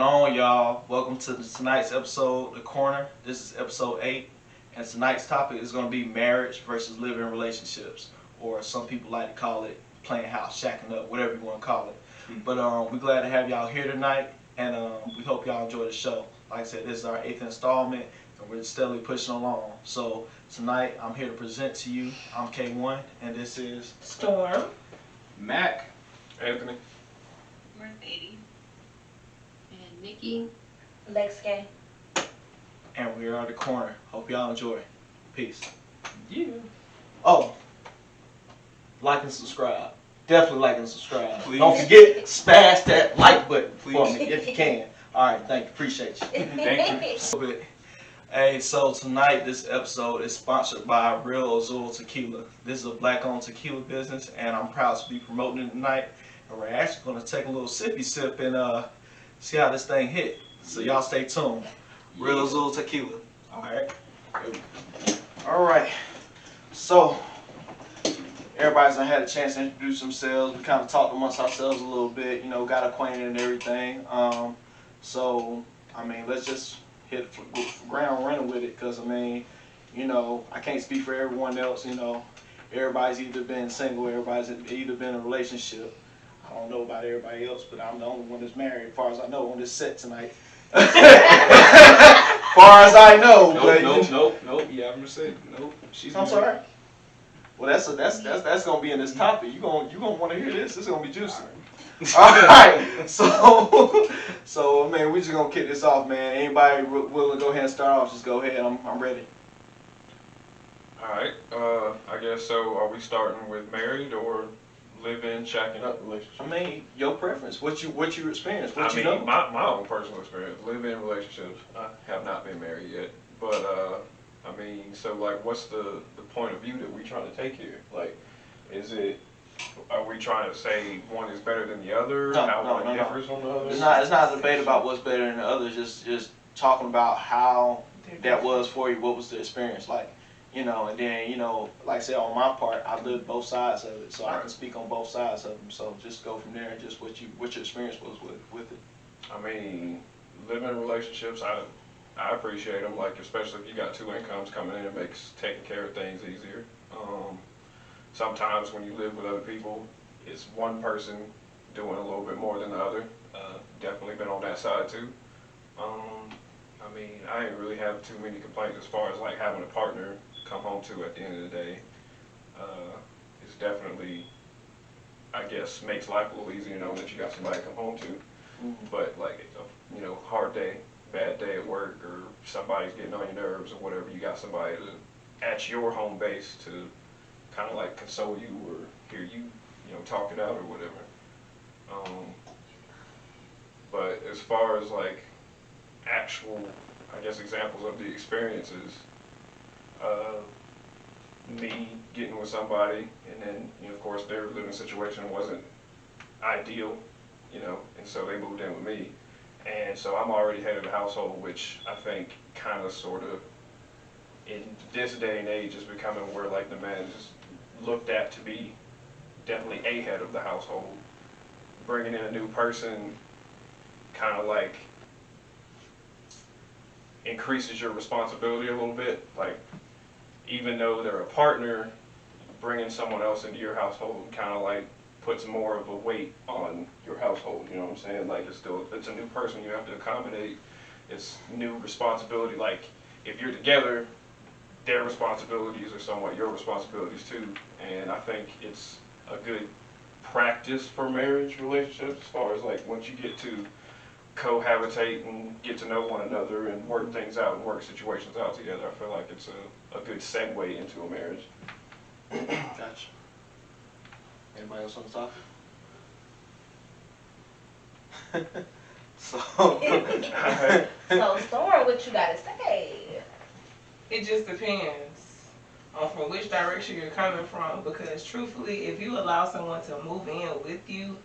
on, y'all? Welcome to tonight's episode, The Corner. This is episode 8, and tonight's topic is going to be marriage versus living relationships, or some people like to call it playing house, shacking up, whatever you want to call it. But we're glad to have y'all here tonight, and we hope y'all enjoy the show. Like I said, this is our 8th installment, and we're steadily pushing along. So tonight, I'm here to present to you. I'm K1, and this is Storm, Mac, Anthony, Mercedes, and Nikki. Lex K. and we are The Corner. Hope y'all enjoy. Peace. yeah. Oh, like and subscribe. Definitely like and subscribe. Please. Don't forget, smash that like button for Please. me if you can. All right, thank you. Appreciate you. Thank you. Hey, so tonight this episode is sponsored by Real Azul Tequila. This is a black-owned tequila business, and I'm proud to be promoting it tonight. And we're actually going to take a little sippy sip and see how this thing hit. So y'all stay tuned. Real Azul Tequila. All right. All right. So everybody's had a chance to introduce themselves. We kind of talked amongst ourselves a little bit, got acquainted and everything. So, let's just hit the ground running with it because, I can't speak for everyone else. Everybody's either been single, everybody's either been in a relationship. I don't know about everybody else, but I'm the only one that's married, as far as I know, on this set tonight. As far as I know. Nope. Yeah, I'm gonna say nope. She's. I'm sorry. Well, that's gonna be in this topic. You gonna want to hear this. This is gonna be juicy. All right. So we just gonna kick this off, man. Anybody willing to go ahead and start off? Just go ahead. I'm ready. Alright, I guess so. Are we starting with married or live-in, shacking up relationship? Your preference. What you experienced? What you know? my own personal experience, live-in relationships. I have not been married yet, but so like, what's the point of view that we trying to take here? Like, are we trying to say one is better than the other? How one differs from the other? It's not a debate about what's better than the other. Just talking about how that was for you. What was the experience like? And then, like I said, on my part, I lived both sides of it, so I can speak on both sides of them. So just go from there and just what your experience was with it. Living relationships, I appreciate them, like, especially if you got two incomes coming in, it makes taking care of things easier. Sometimes when you live with other people, it's one person doing a little bit more than the other. Definitely been on that side too. I ain't really have too many complaints as far as like having a partner come home to at the end of the day. It's definitely, I guess, makes life a little easier knowing that you got somebody to come home to. But like, hard day, bad day at work, or somebody's getting on your nerves or whatever, you got somebody at your home base to kind of like console you or hear you, talk it out or whatever. But as far as like actual, I guess, examples of the experiences, me getting with somebody and then, of course, their living situation wasn't ideal, and so they moved in with me. And so I'm already head of the household, which I think kind of sort of in this day and age is becoming where like the man is looked at to be definitely a head of the household. Bringing in a new person kind of like increases your responsibility a little bit. Like, even though they're a partner, bringing someone else into your household kind of like puts more of a weight on your household, you know what I'm saying? Like, it's a new person you have to accommodate. It's new responsibility. Like, if you're together, their responsibilities are somewhat your responsibilities too. And I think it's a good practice for marriage relationships as far as like once you get to cohabitate and get to know one another and work things out and work situations out together. I feel like it's a good segue into a marriage. Gotcha. Anybody else on the topic? So Storm, what you gotta say? It just depends on from which direction you're coming from, because truthfully, if you allow someone to move in with you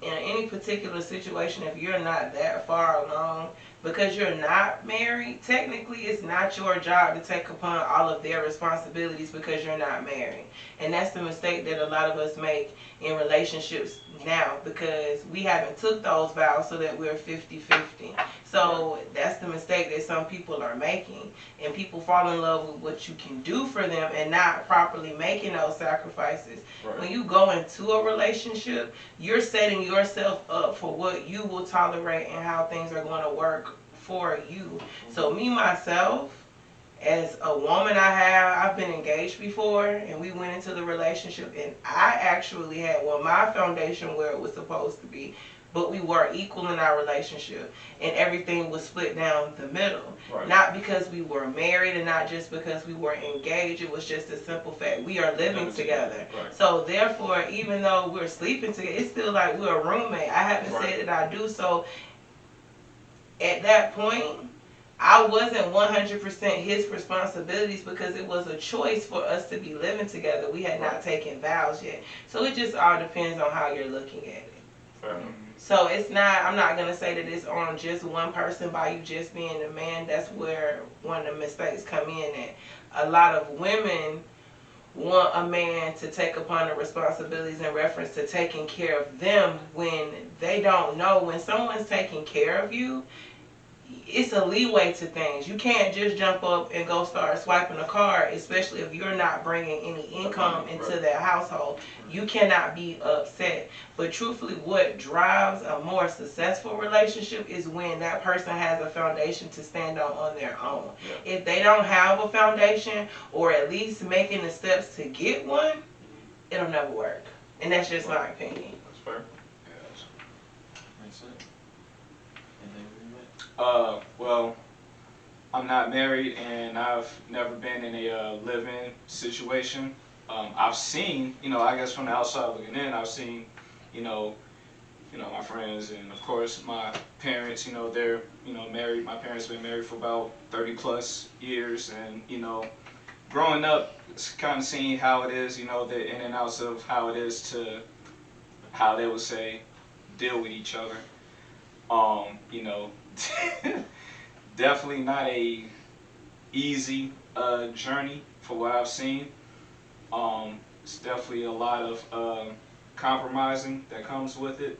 in any particular situation, if you're not that far along, because you're not married, technically it's not your job to take upon all of their responsibilities because you're not married. And that's the mistake that a lot of us make in relationships now, because we haven't took those vows so that we're 50-50. So that's the mistake that some people are making, and people fall in love with what you can do for them and not properly making those sacrifices. Right. When you go into a relationship, you're setting yourself up for what you will tolerate and how things are going to work for you. So me, myself, as a woman, I've been engaged before, and we went into the relationship, and I actually had my foundation where it was supposed to be, but we were equal in our relationship, and everything was split down the middle. Right. Not because we were married, and not just because we were engaged. It was just a simple fact: we are living together. Right. So therefore, even though we're sleeping together, it's still like we're a roommate. I haven't said that I do. So at that point, I wasn't 100% his responsibilities, because it was a choice for us to be living together. We had not taken vows yet. So it just all depends on how you're looking at it. Fair enough. So it's not, I'm not going to say that it's on just one person by you just being a man. That's where one of the mistakes come in at. A lot of women want a man to take upon the responsibilities in reference to taking care of them, when they don't know when someone's taking care of you. It's a leeway to things. You can't just jump up and go start swiping a card, especially if you're not bringing any income into that household. You cannot be upset. But truthfully, what drives a more successful relationship is when that person has a foundation to stand on their own. Yeah. If they don't have a foundation, or at least making the steps to get one, it'll never work. And that's just my opinion. That's fair. Makes sense. Well, I'm not married, and I've never been in a live-in situation. I've seen, I guess from the outside looking in, I've seen, my friends, and of course my parents. They're, married. My parents have been married for about 30+ years, and growing up, it's kind of seeing how it is, the in and outs of how it is to, how they would say, deal with each other. Definitely not a easy journey for what I've seen. It's definitely a lot of compromising that comes with it.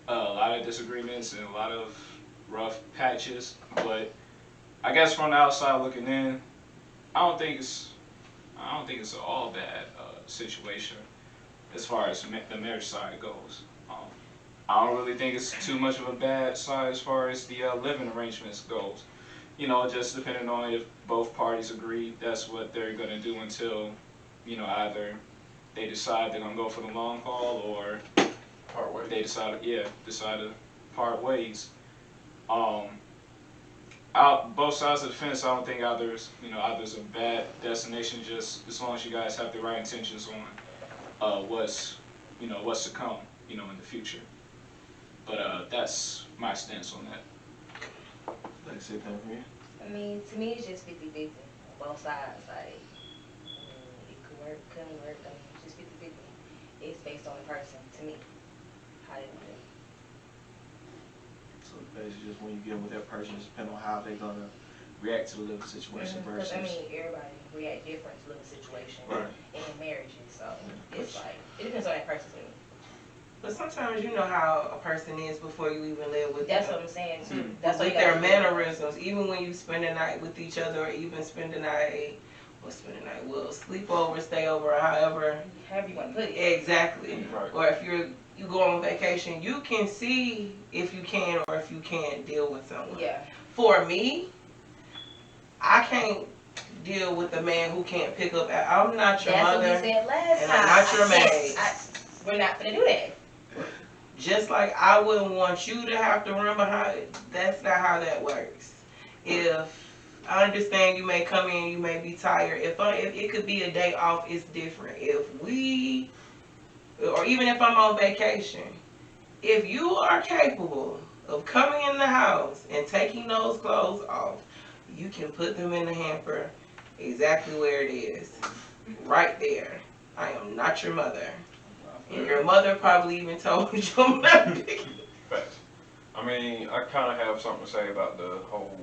A lot of disagreements and a lot of rough patches. But I guess from the outside looking in, I don't think it's an all bad situation as far as the marriage side goes. I don't really think it's too much of a bad side as far as the living arrangements goes. Just depending on if both parties agree, that's what they're going to do until, either they decide they're going to go for the long haul, or Part ways. they decide to part ways. Both sides of the fence, I don't think either's a bad destination, just as long as you guys have the right intentions on what's to come, in the future. But that's my stance on that. Like, say that for you. I mean, to me, it's just 50-50 on both sides. Like, it could work, couldn't work. I mean, it's just 50-50. It's based on the person, to me, how they want it. So basically, just when you get with that person, it depends on how they're gonna react to the living situation Because, versus. I mean, everybody react different to living situation and in marriages. So, it's like, it depends on that person, to me. But sometimes you know how a person is before you even live with That's them. what I'm saying, too. That's why With you their gotta mannerisms, even when you spend the night with each other, or even spend the night, well, sleep over, stay over, or however. however you want to put it. Exactly. Right. Or if you go on vacation, you can see if you can or if you can't deal with someone. Yeah. For me, I can't deal with a man who can't pick up. I'm not your That's mother. what we said last and time. I'm not your maid. We're not gonna do that. Just like I wouldn't want you to have to run behind. That's not how that works. If I understand you may come in, you may be tired. If it could be a day off, it's different. Or even if I'm on vacation, if you are capable of coming in the house and taking those clothes off, you can put them in the hamper exactly where it is. Right there. I am not your mother. And your mother probably even told your mother. Facts. I mean, I kind of have something to say about the whole.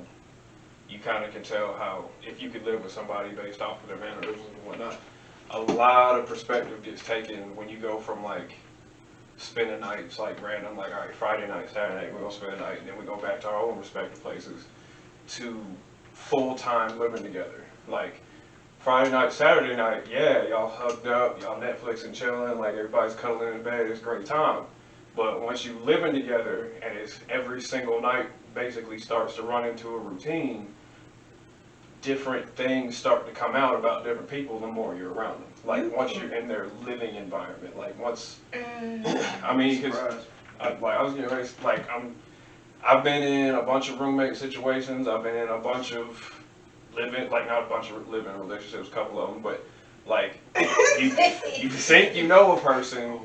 You kind of can tell how if you could live with somebody based off of their mannerisms and whatnot. A lot of perspective gets taken when you go from like spending nights like random, like all right, Friday night, Saturday night, we're gonna spend a night, and then we go back to our own respective places, to full time living together. Like Friday night, Saturday night, yeah, y'all hugged up, y'all Netflix and chilling, like everybody's cuddling in bed, it's a great time. But once you living together and it's every single night basically starts to run into a routine, different things start to come out about different people the more you're around them. Like once you're in their living environment, like once, I mean, because I was getting ready, like I've been in a bunch of roommate situations. I've been in a bunch of living, like not a bunch of living relationships, a couple of them, but like you think you know a person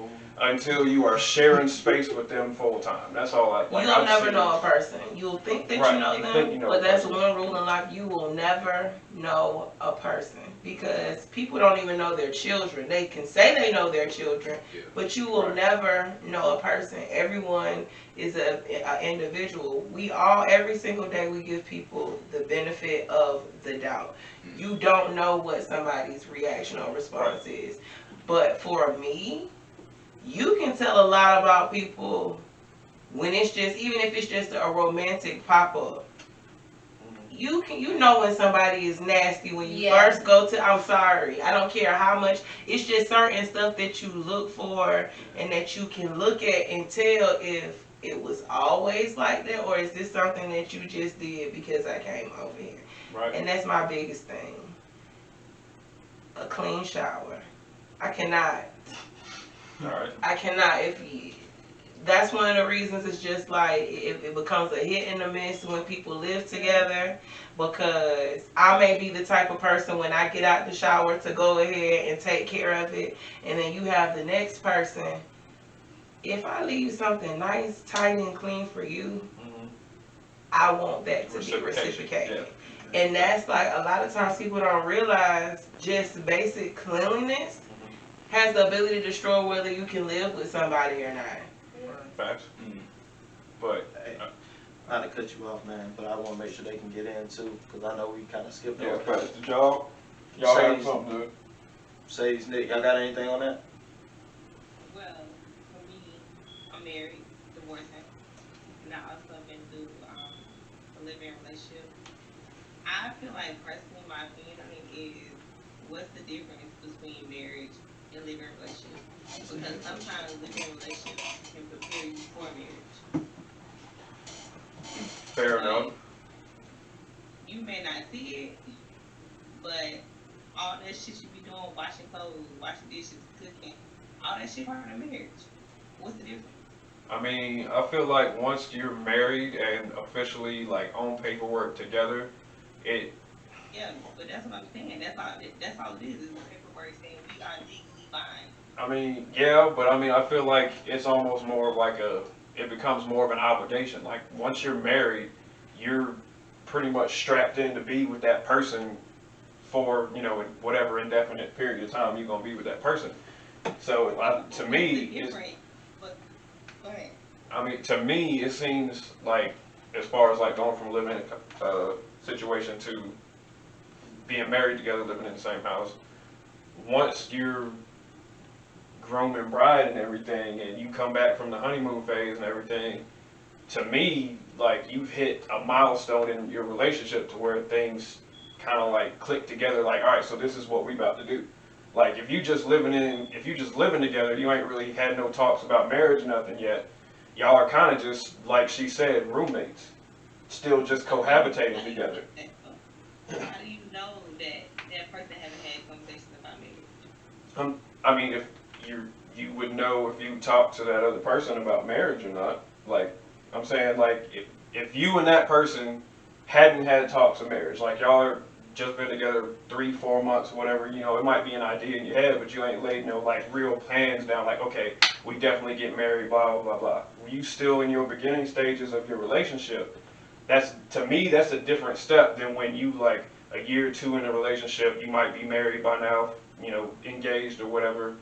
until you are sharing space with them full time. That's all I like. You'll never know a person. You'll think that Right, you know you them, think you know but a that's person. one rule in life. You will never know a person because people don't even know their children. They can say they know their children, but you will Right. never know a person. Everyone is a individual. We all, every single day, we give people the benefit of the doubt. You don't know what somebody's reaction or response is. But for me, you can tell a lot about people when it's just, even if it's just a romantic pop up. You know when somebody is nasty when you Yeah. first go to. I'm sorry, I don't care how much. It's just certain stuff that you look for and that you can look at and tell if it was always like that or is this something that you just did because I came over here. Right. And that's my biggest thing. A clean shower. I cannot. All right. I cannot. If you, that's one of the reasons it's just like it becomes a hit and a miss when people live together, because I may be the type of person when I get out the shower to go ahead and take care of it, and then you have the next person. If I leave something nice, tight, and clean for you, I want that to be reciprocated. Yeah. And that's like a lot of times people don't realize just basic cleanliness has the ability to destroy whether you can live with somebody or not. Facts. But Hey, not to cut you off, man, but I want to make sure they can get in too, because I know we kind of skipped yeah, over. facts. Did y'all have Sage. something to? Sage, Nick, y'all got anything on that? Well, for me, I'm married, divorcing, and I also been through a living relationship. I feel like personally, my opinion on it is, what's the difference between marriage and living relationship? Because sometimes living relationship can prepare you for marriage. Fair enough. You may not see it, but all that shit you be doing, washing clothes, washing dishes, cooking, all that shit part of marriage. What's the difference? I mean, I feel like once you're married and officially like on paperwork together, it. Yeah, but that's what I'm saying. That's all it is paperwork saying we are legally bind. I mean, yeah, but I mean, I feel like it's almost more of like a. It becomes more of an obligation. Like once you're married, you're pretty much strapped in to be with that person for whatever indefinite period of time you're gonna be with that person. So to me, it's, But go ahead. I mean, to me, it seems like as far as like going from living in a situation to being married together, living in the same house. Once you're groom and bride and everything, and you come back from the honeymoon phase and everything, to me, like you've hit a milestone in your relationship to where things kind of like click together. Like, all right, so this is what we about to do. Like, if you just living together, you ain't really had no talks about marriage, nothing yet. Y'all are kind of just like she said, roommates, still just cohabitating together. How do you know that that person haven't had conversations about marriage? I mean, if you would know if you talk to that other person about marriage or not. Like, I'm saying, like, if you and that person hadn't had talks of marriage, like y'all are just been together 3-4 months, whatever, it might be an idea in your head, but you ain't laid no like real plans down. Like, okay, we definitely get married, blah blah blah blah. You still in your beginning stages of your relationship. That's to me, that's a different step than when you like a year or two in a relationship. You might be married by now, engaged or whatever.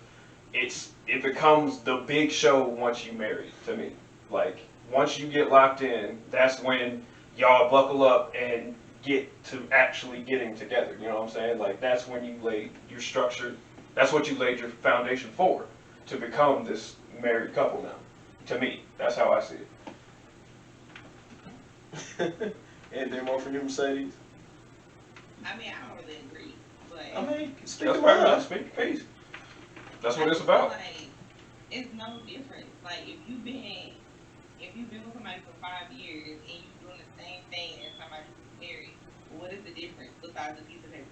It becomes the big show once you marry. To me, like once you get locked in, that's when y'all buckle up and get to actually getting together. You know what I'm saying? Like that's when you lay your structure. That's what you laid your foundation for to become this married couple now. To me, that's how I see it. Anything more from you, Mercedes? I mean, I don't really agree, but I mean, speak That's your fair mind. enough. Speak your piece. That's what I it's just feel about. like it's no difference. Like if you've been with somebody for 5 years and you're doing the same thing as somebody who's married, what is the difference besides the piece of paper?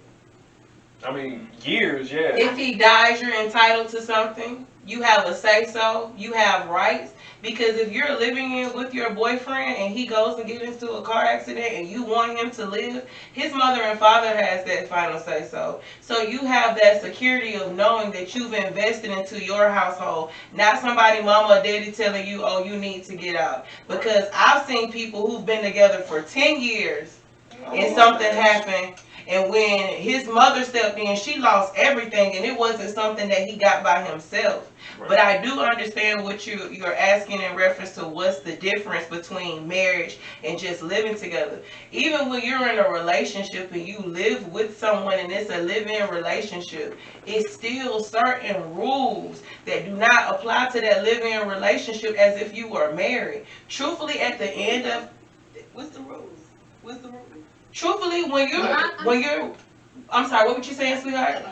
I mean, years, yeah. If he dies, you're entitled to something. You have a say so. You have rights. Because if you're living in with your boyfriend and he goes and gets into a car accident and you want him to live, his mother and father has that final say so. So you have that security of knowing that you've invested into your household, not somebody, mama or daddy telling you, oh, you need to get out. Because I've seen people who've been together for 10 years and something happened. And when his mother stepped in, she lost everything, and it wasn't something that he got by himself. Right. But I do understand what you're asking in reference to what's the difference between marriage and just living together. Even when you're in a relationship and you live with someone and it's a live-in relationship, it's still certain rules that do not apply to that live-in relationship as if you were married. Truthfully, at the end of What's the rules? What's the rules? Truthfully, when you're, I'm sorry, what were you saying, sweetheart?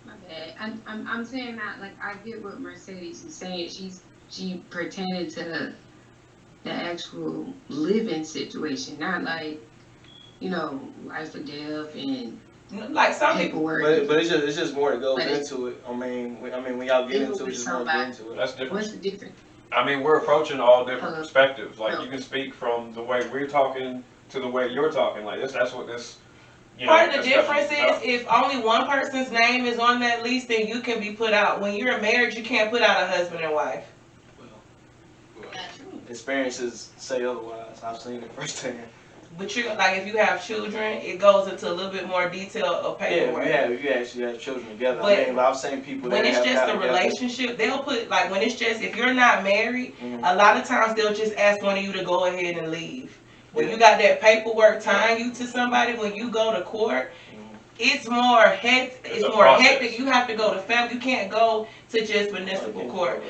My bad. I'm saying that, like, I get what Mercedes is saying. She pertaining to the actual living situation, not like, life or death and Like some people, paperwork. But it's just more that goes But it's- into it. I mean, when y'all get into it, it's just more to get into it. That's different. What's the difference? I mean, we're approaching all different Uh, perspectives. Like no. you can speak from the way we're talking to the way you're talking. Like that's what this. part of the this difference stuff is about. if only one person's name is on that lease, then you can be put out. When you're married, you can't put out a husband and wife. Not true. Experiences say otherwise. I've seen it firsthand. But you like if you have children, it goes into a little bit more detail of paperwork. Yeah, you actually have children together. But I mean, but I've seen people that when it's have just got a together. relationship, they'll put like when it's just if you're not married, Mhm. a lot of times they'll just ask one of you to go ahead and leave. When Yeah. you got that paperwork tying you to somebody, when you go to court, Mhm. it's more hectic. It's It's a more process. hectic. You have to go to family. You can't go to just municipal court.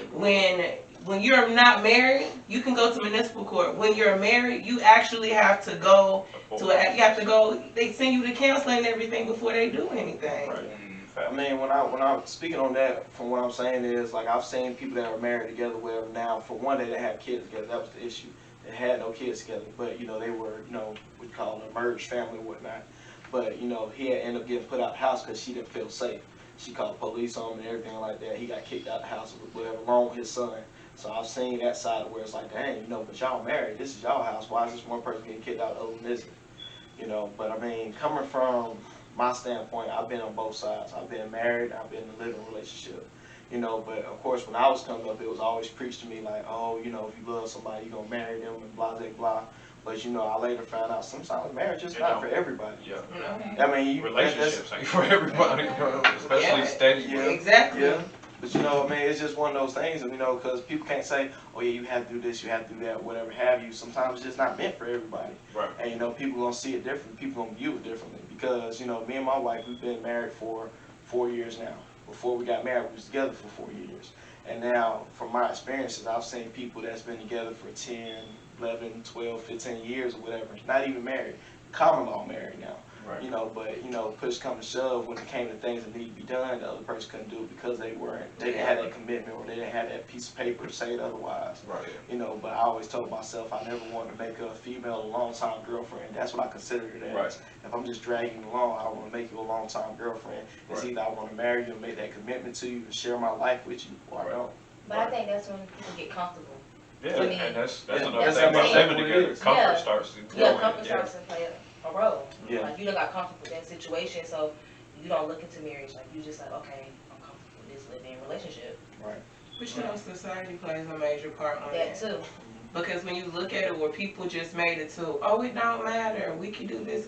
When you're not married, you can go to municipal court. When you're married, you actually have to go to. You have to go. They send you to counseling and everything before they do anything. Right. I mean, when I'm speaking on that, from what I'm saying is like I've seen people that are married together, whatever. Now, for one, they didn't have kids together. That was the issue. They had no kids together, but they were we call them a merged family and whatnot. But he had ended up getting put out the house because she didn't feel safe. She called the police on him and everything like that. He got kicked out the house with whatever, along with his son. So I've seen that side of where it's like, dang, but y'all married. This is y'all house. Why is this one person getting kicked out of the business? But I mean, coming from my standpoint, I've been on both sides. I've been married. I've been in a living relationship. But of course, when I was coming up, it was always preached to me like, oh, if you love somebody, you're gonna marry them and blah, blah, blah. But I later found out sometimes marriage is not for everybody. Yeah. I mean, Relationships ain't for everybody, especially Yeah. steady. Yeah. Exactly. Yeah. But I mean, it's just one of those things, and because people can't say, oh yeah, you have to do this, you have to do that, whatever have you. Sometimes it's just not meant for everybody. Right. And people gonna see it different. People gonna view it differently because me and my wife, we've been married for 4 years now. Before we got married, we was together for 4 years. And now, from my experiences, I've seen people that's been together for 10, 11, 12, 15 years or whatever, not even married, common law married now. Right. But push come to shove, when it came to things that need to be done, the other person couldn't do it because they didn't have that commitment or they didn't have that piece of paper to say it otherwise. Right. But I always told myself I never wanted to make a female a long-time girlfriend. That's what I consider it as. Right. If I'm just dragging you along, I don't want to make you a long-time girlfriend. It's Right. either I want to marry you and make that commitment to you and share my life with you, or I don't. But I think that's when people get comfortable. Yeah, I mean, and that's yeah, another that's thing about what I'm living saying. together. Comfort Yeah. starts to Yeah, grow. comfort starts to play a role. Yeah. Like you done got comfortable with that situation, so you don't look into marriage. Like you just like, okay, I'm comfortable with this living relationship. But society plays a major part on That that. too. Because when you look at it where people just made it to, oh, it don't matter, we can do this,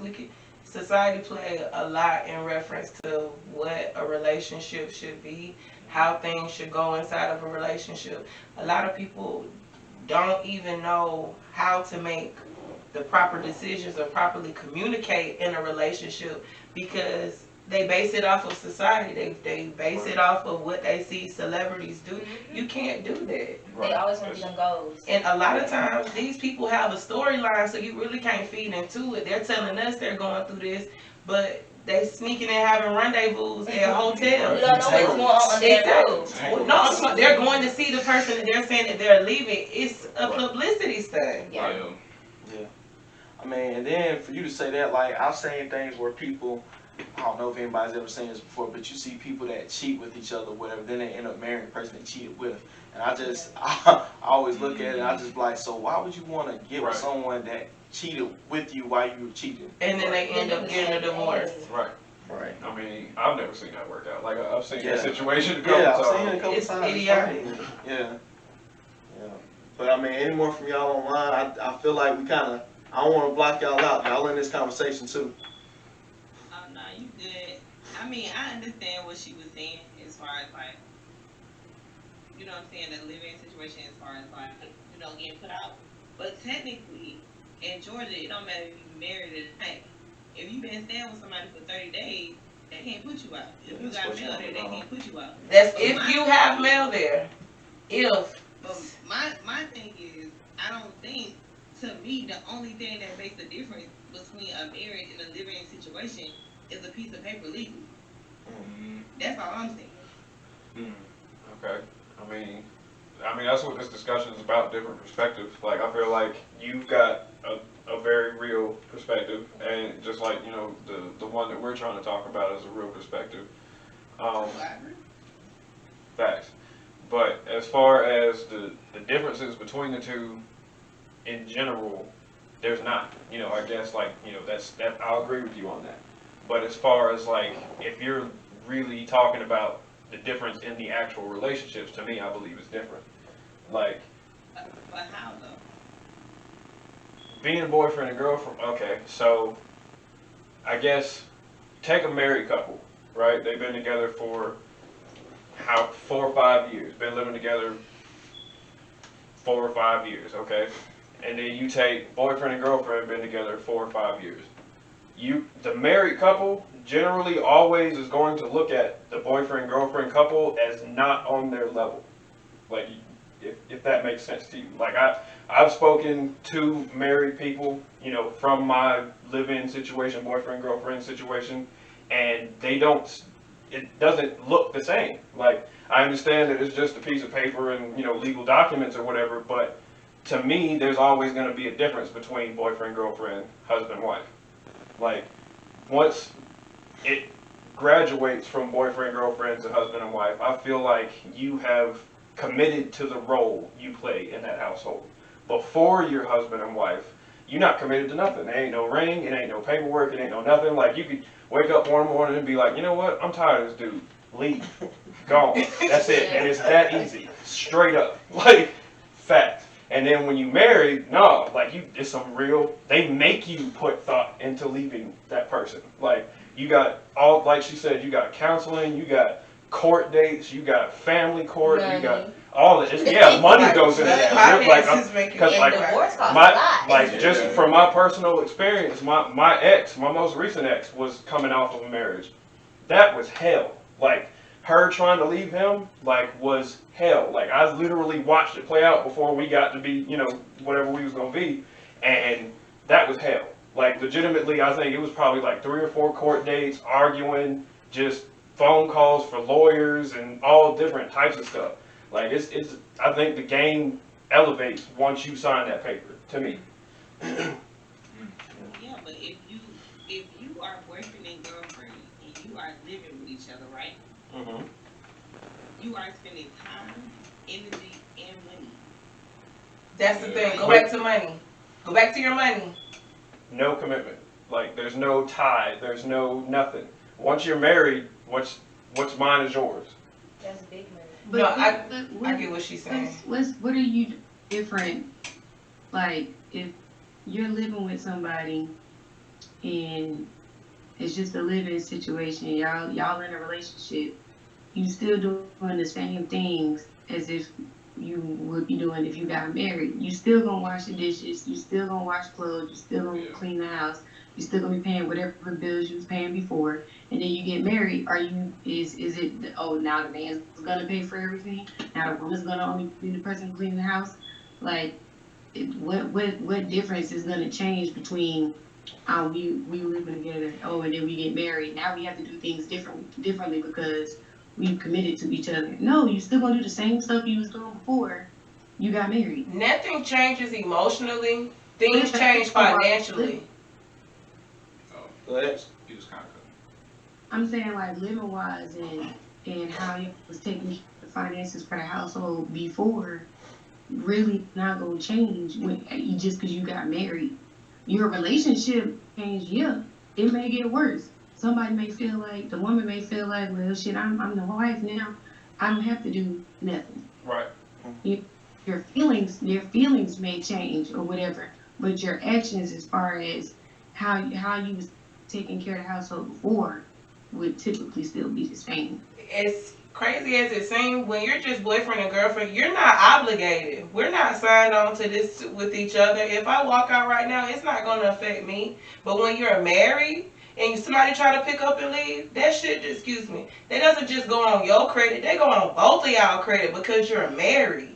society play a lot in reference to what a relationship should be, how things should go inside of a relationship. A lot of people don't even know how to make the proper decisions or properly communicate in a relationship because they base it off of society. They base it off of what they see celebrities do. You can't do that. They always want to be them goals. And a lot of times these people have a storyline, so you really can't feed into it. They're telling us they're going through this, but they sneaking and having rendezvous at hotels. You don't know what's going on under that roof. Well, no, they're going to see the person that they're saying that they're leaving. It's a publicity stunt. Yeah. Yeah. I mean, and then for you to say that, like, I've seen things where people, I don't know if anybody's ever seen this before, but you see people that cheat with each other, whatever, then they end up marrying the person they cheated with. And I always look at it and I just be like, so why would you want to get with someone that cheated with you while you were cheating? And then they end up getting a divorce. Right. Right. I mean, I've never seen that work out. Like, I've seen Yeah. that situation a couple Yeah, times. I've seen it a couple It's times. idiotic. Yeah. Yeah. But I mean, any more from y'all online? I feel like we kind of, I don't want to block y'all out. Y'all in this conversation too. Oh no, you good. I mean, I understand what she was saying as far as like, you know what I'm saying, the living situation as far as like, you know, getting put out. But technically, in Georgia, it don't matter if you married or not. If you've been staying with somebody for 30 days, they can't put you out. If you got mail there, they can't put you out. That's if you have mail there. If. But my thing is, I don't think, to me, the only thing that makes the difference between a marriage and a living situation is a piece of paper legally. That's all I'm saying. Okay. I mean, that's what this discussion is about, different perspectives. Like, I feel like you've got a very real perspective, and just like, you know, the one that we're trying to talk about is a real perspective. So I agree. Facts. But as far as the differences between the two in general, there's not. You know, I guess, like, you know, that I'll agree with you on that. But as far as, like, if you're really talking about the difference in the actual relationships, to me, I believe it's different. Like, But how though? being boyfriend and girlfriend, okay, so I guess take a married couple, right? They've been together for 4 or 5 years, been living together 4 or 5 years, okay? And then you take boyfriend and girlfriend, been together 4 or 5 years. The married couple generally always is going to look at the boyfriend girlfriend couple as not on their level. Like, if that makes sense to you. Like, I've spoken to married people, you know, from my live-in situation, boyfriend girlfriend situation, and it doesn't look the same. Like, I understand that it's just a piece of paper and, you know, legal documents or whatever, but to me, there's always going to be a difference between boyfriend, girlfriend, husband, wife. Like, once it graduates from boyfriend, girlfriend to husband and wife, I feel like you have committed to the role you play in that household. Before you're husband and wife, you're not committed to nothing. There ain't no ring, it ain't no paperwork, it ain't no nothing. Like, you could wake up one morning and be like, you know what, I'm tired of this dude. Leave. Gone. That's it. And it's that easy. Straight up. Like, fact. And then when you marry, no, like, it's some real, they make you put thought into leaving that person. Like, you got all, like she said, you got counseling, you got court dates, you got family court, you got all of it. Yeah, money goes into that. Like, because like, divorce costs a lot. like, just from my personal experience, my most recent ex was coming off of a marriage. That was hell. Like, her trying to leave him, like, was hell. Like, I literally watched it play out before we got to be, you know, whatever we was gonna be, and that was hell. Like, legitimately, I think it was probably like 3 or 4 court dates, arguing, just phone calls for lawyers and all different types of stuff. Like, it's I think the game elevates once you sign that paper, to me. Yeah, but if you are boyfriend and girlfriend and you are living with each other, right? Mm-hmm. You are spending time, energy, and money. That's the thing. Go back to money. Go back to your money. No commitment. Like, there's no tie. There's no nothing. Once you're married, what's mine is yours. That's big money. But, No, but I get what she's saying. What are you different? Like, if you're living with somebody and it's just a living situation, y'all in a relationship, you still doing the same things as if you would be doing if you got married. You still gonna wash the dishes, you still gonna wash clothes, you still gonna clean the house, you still gonna be paying whatever bills you was paying before. And then you get married, are you is it oh now the man's gonna pay for everything? Now the woman's gonna only be the person cleaning the house? Like what difference is gonna change between we living together, oh, and then we get married. Now we have to do things differently because we've committed to each other. No, you still gonna do the same stuff you was doing before you got married. Nothing changes emotionally. Things change financially. Oh, Go ahead. he was kind of I'm saying like living wise and how you was taking care of the finances for the household before really not gonna change when just because you got married. Your relationship changed, yeah. It may get worse. Somebody may feel like the woman may feel like, well, shit, I'm the wife now. I don't have to do nothing. Right. You, your feelings may change or whatever, but your actions, as far as how you was taking care of the household before, would typically still be the same. As crazy as it seems, when you're just boyfriend and girlfriend, you're not obligated. We're not signed on to this with each other. If I walk out right now, it's not going to affect me. But when you're married and somebody try to pick up and leave, that shit, excuse me, that doesn't just go on your credit. They go on both of y'all credit because you're married.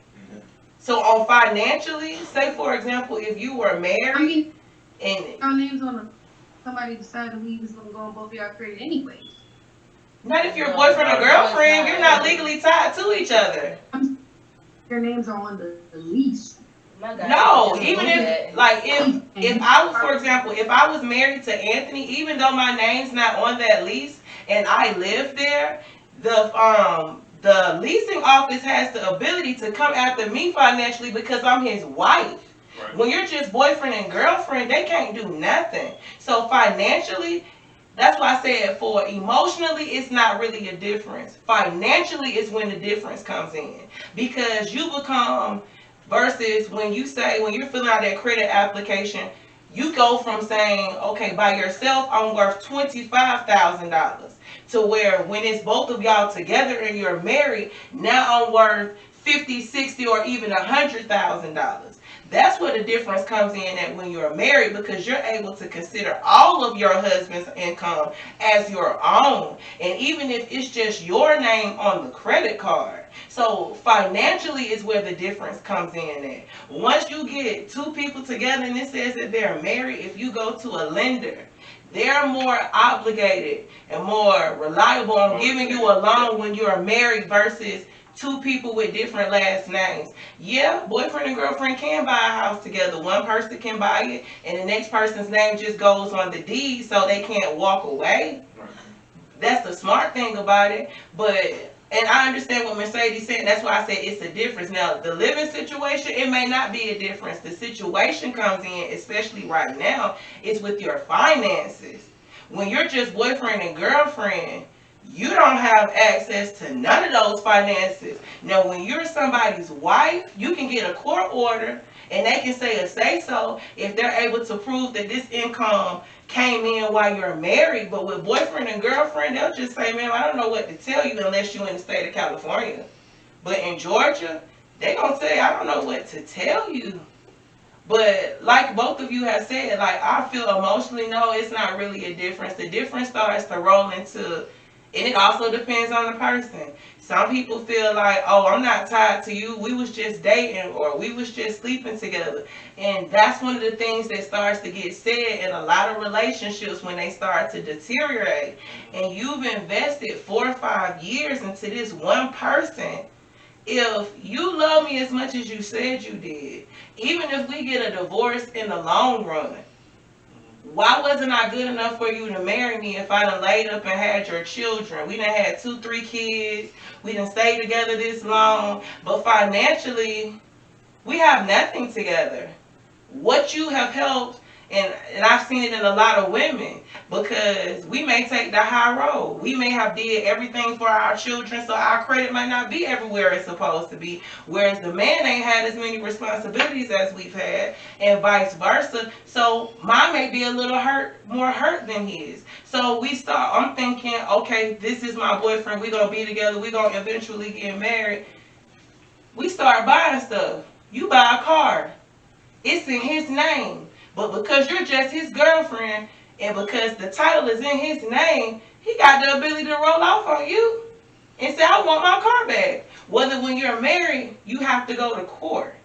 So on financially, say for example, if you were I married mean, and our names on the somebody decided to leave is gonna go on both of y'all credit anyways. not if you're boyfriend or girlfriend, you're not legally tied to each other. Their names are on the lease. No, even if like if I was, for example, if I was married to Anthony, even though my name's not on that lease and I live there, the leasing office has the ability to come after me financially because I'm his wife. Right. When you're just boyfriend and girlfriend, they can't do nothing. So financially, that's why I said for emotionally, it's not really a difference. Financially is when the difference comes in. Because you become, versus when you say, when you're filling out that credit application, you go from saying, okay, by yourself, I'm worth $25,000 to where when it's both of y'all together and you're married, now I'm worth 50, 60, or even $100,000. That's where the difference comes in at when you're married because you're able to consider all of your husband's income as your own. And even if it's just your name on the credit card. So financially is where the difference comes in at. Once you get two people together and it says that they're married, if you go to a lender, they're more obligated and more reliable on giving you a loan when you're married versus two people with different last names. Yeah, boyfriend and girlfriend can buy a house together. One person can buy it, and the next person's name just goes on the deed so they can't walk away. That's the smart thing about it. But, and I understand what Mercedes said. That's why I said it's a difference. Now, the living situation, it may not be a difference. The situation comes in, especially right now, is with your finances. When you're just boyfriend and girlfriend, you don't have access to none of those finances. Now, when you're somebody's wife, you can get a court order and they can say a say so if they're able to prove that this income came in while you're married. But with boyfriend and girlfriend, they'll just say, man, I don't know what to tell you unless you're in the state of California. But in Georgia, they're going to say, I don't know what to tell you. But like both of you have said, like I feel emotionally, no, it's not really a difference. The difference starts to roll into, and it also depends on the person. Some people feel like, oh, I'm not tied to you. We was just dating or we was just sleeping together. And that's one of the things that starts to get said in a lot of relationships when they start to deteriorate. And you've invested 4 or 5 years into this one person. If you love me as much as you said you did, even if we get a divorce in the long run, why wasn't I good enough for you to marry me if I done laid up and had your children? We done had 2, 3 kids. We done stayed together this long. But financially, we have nothing together. What you have helped, and I've seen it in a lot of women, because we may take the high road. We may have did everything for our children, so our credit might not be everywhere it's supposed to be. Whereas the man ain't had as many responsibilities as we've had, and vice versa. So mine may be a little more hurt than his. So I'm thinking, okay, this is my boyfriend. We're gonna be together. We're gonna eventually get married. We start buying stuff. You buy a car. It's in his name. But because you're just his girlfriend and because the title is in his name, he got the ability to roll off on you and say, I want my car back. Whether when you're married, you have to go to court.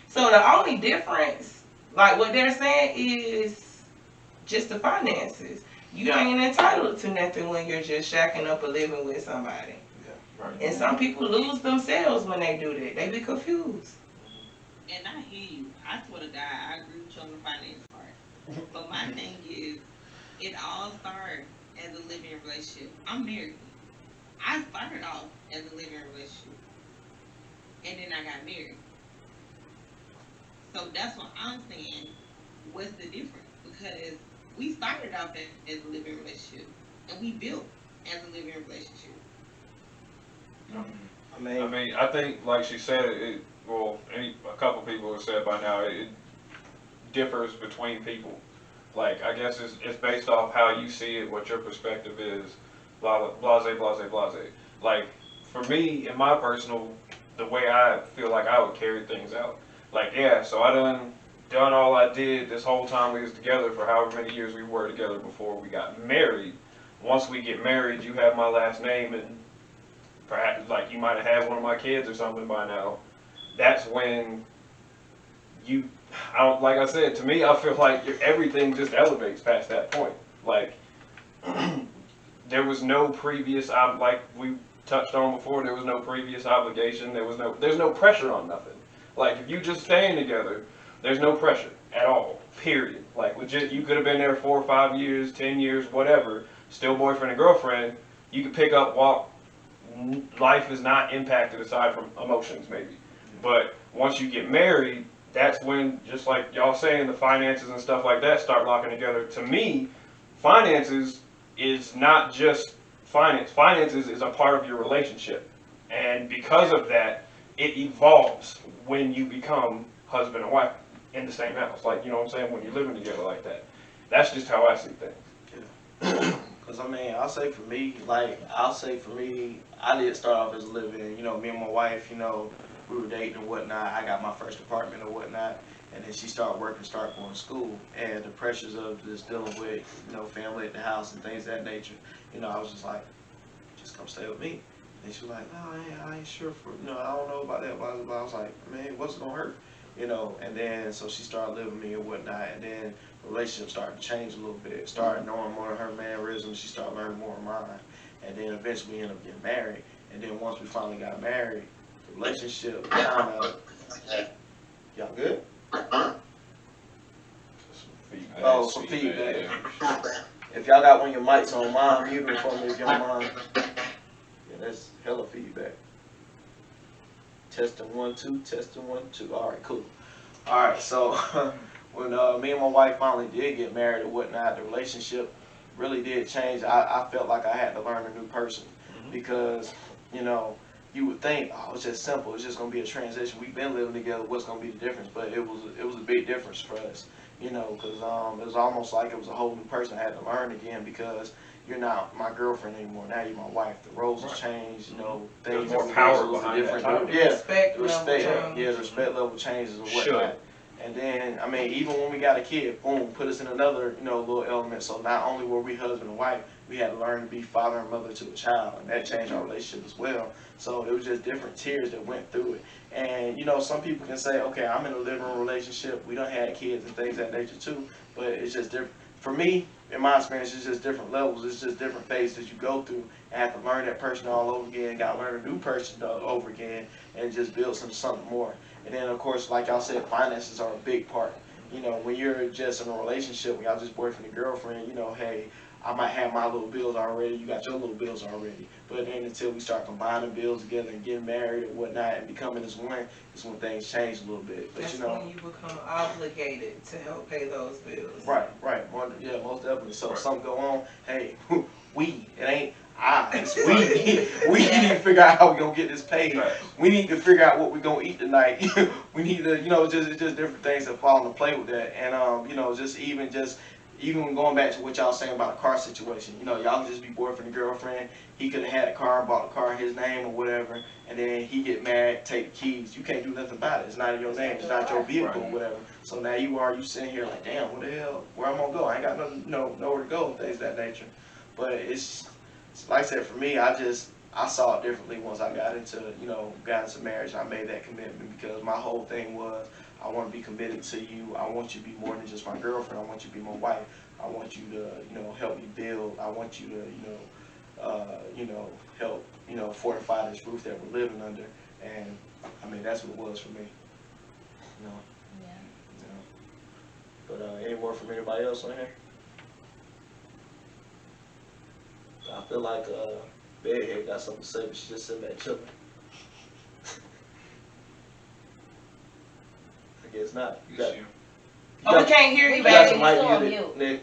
So the only difference, like what they're saying, is just the finances. You ain't entitled to nothing when you're just shacking up or living with somebody. Right. And some people lose themselves when they do that. They be confused. And I hear you. I swear to God, I agree with you on the finance part. But my thing is, it all started as a living relationship. I'm married. I started off as a living relationship. And then I got married. So that's what I'm saying. What's the difference? Because we started off as a living relationship. And we built as a living relationship. I mean, I think, like she said, a couple people have said by now, it differs between people. Like, I guess it's based off how you see it, what your perspective is, blah, blah, blase, blase, blase. Like, for me, in my personal, the way I feel like I would carry things out. Like, yeah, so I done all I did this whole time we was together for however many years we were together before we got married. Once we get married, you have my last name and perhaps like you might have had one of my kids or something by now. That's when like I said, to me, I feel like everything just elevates past that point. Like there was no previous, like we touched on before, there was no previous obligation. There's no pressure on nothing. Like if you just staying together, there's no pressure at all. Period. Like legit, you could have been there 4 or 5 years, 10 years, whatever. Still boyfriend and girlfriend. You could pick up, walk. Life is not impacted aside from emotions, maybe. But once you get married, that's when, just like y'all saying, the finances and stuff like that start locking together. To me, finances is not just finance. Finances is a part of your relationship. And because of that, it evolves when you become husband and wife in the same house. Like, you know what I'm saying? When you're living together like that. That's just how I see things. Because, I mean, I'll say for me, I did start off as a living, me and my wife, we were dating and whatnot. I got my first apartment and whatnot. And then she started working, started going to school. And the pressures of just dealing with, family at the house and things of that nature, I was just like, just come stay with me. And she was like, no, I ain't sure I don't know about that, blah, blah, blah. I was like, man, what's it going to hurt? And then, so she started living with me and whatnot. And then the relationship started to change a little bit. Started knowing more of her mannerisms. She started learning more of mine. And then eventually we ended up getting married. And then once we finally got married, the relationship kind of, y'all good? Some feedback. If y'all got one of your mics on mine, mute them for me if y'all mind. Yeah, that's hella feedback. Testing 1 2, testing 1 2. All right, cool. All right, so when me and my wife finally did get married and whatnot, the relationship really did change. I felt like I had to learn a new person because you would think, oh, it's just simple. It's just gonna be a transition. We've been living together. What's gonna be the difference? But it was a big difference for us, because it was almost like it was a whole new person I had to learn again because you're not my girlfriend anymore. Now you're my wife. The roles have changed. Things There's more power behind different. that. Yeah, Respect the respect. level. Yeah, the respect level changes and whatnot. And then, I mean, even when we got a kid, boom, put us in another, little element. So not only were we husband and wife, we had to learn to be father and mother to a child, and that changed our relationship as well. So it was just different tiers that went through it. And some people can say, okay, I'm in a living room relationship. We don't have kids and things of that nature too, but it's just different. For me, in my experience, it's just different levels. It's just different phases you go through. And have to learn that person all over again. Got to learn a new person all over again, and just build something more. And then, of course, like y'all said, finances are a big part. When you're just in a relationship, when y'all just boyfriend and girlfriend, hey, I might have my little bills already, you got your little bills already. But then until we start combining bills together and getting married and whatnot and becoming as one, is when things change a little bit. But That's when you become obligated to help pay those bills. Right. Yeah, most definitely. So if something go on, hey, it ain't it's we. We need to figure out how we gonna get this paid. Right. We need to figure out what we gonna eat tonight. We need to, it's just different things that fall into play with that. And just even just even going back to what y'all saying about the car situation, you know, y'all could just be boyfriend and girlfriend. He could have had a car and bought the car in his name or whatever, and then he get mad, take the keys. You can't do nothing about it. It's not in your name. It's not your vehicle or whatever. So now you sitting here like, damn, what the hell? Where I'm gonna go? I ain't got nothing, nowhere to go and things of that nature. But it's like I said, for me, I saw it differently once I got into marriage. I made that commitment because my whole thing was I want to be committed to you. I want you to be more than just my girlfriend. I want you to be my wife. I want you to, help me build. I want you to, help, fortify this roof that we're living under. And I mean, that's what it was for me. You know. Yeah. But any more from anybody else on here? I feel like Bedhead got something to say, but she just sitting back chilling. I guess not. You got, we can't hear you, you got baby. the mic Still on muted, Nick.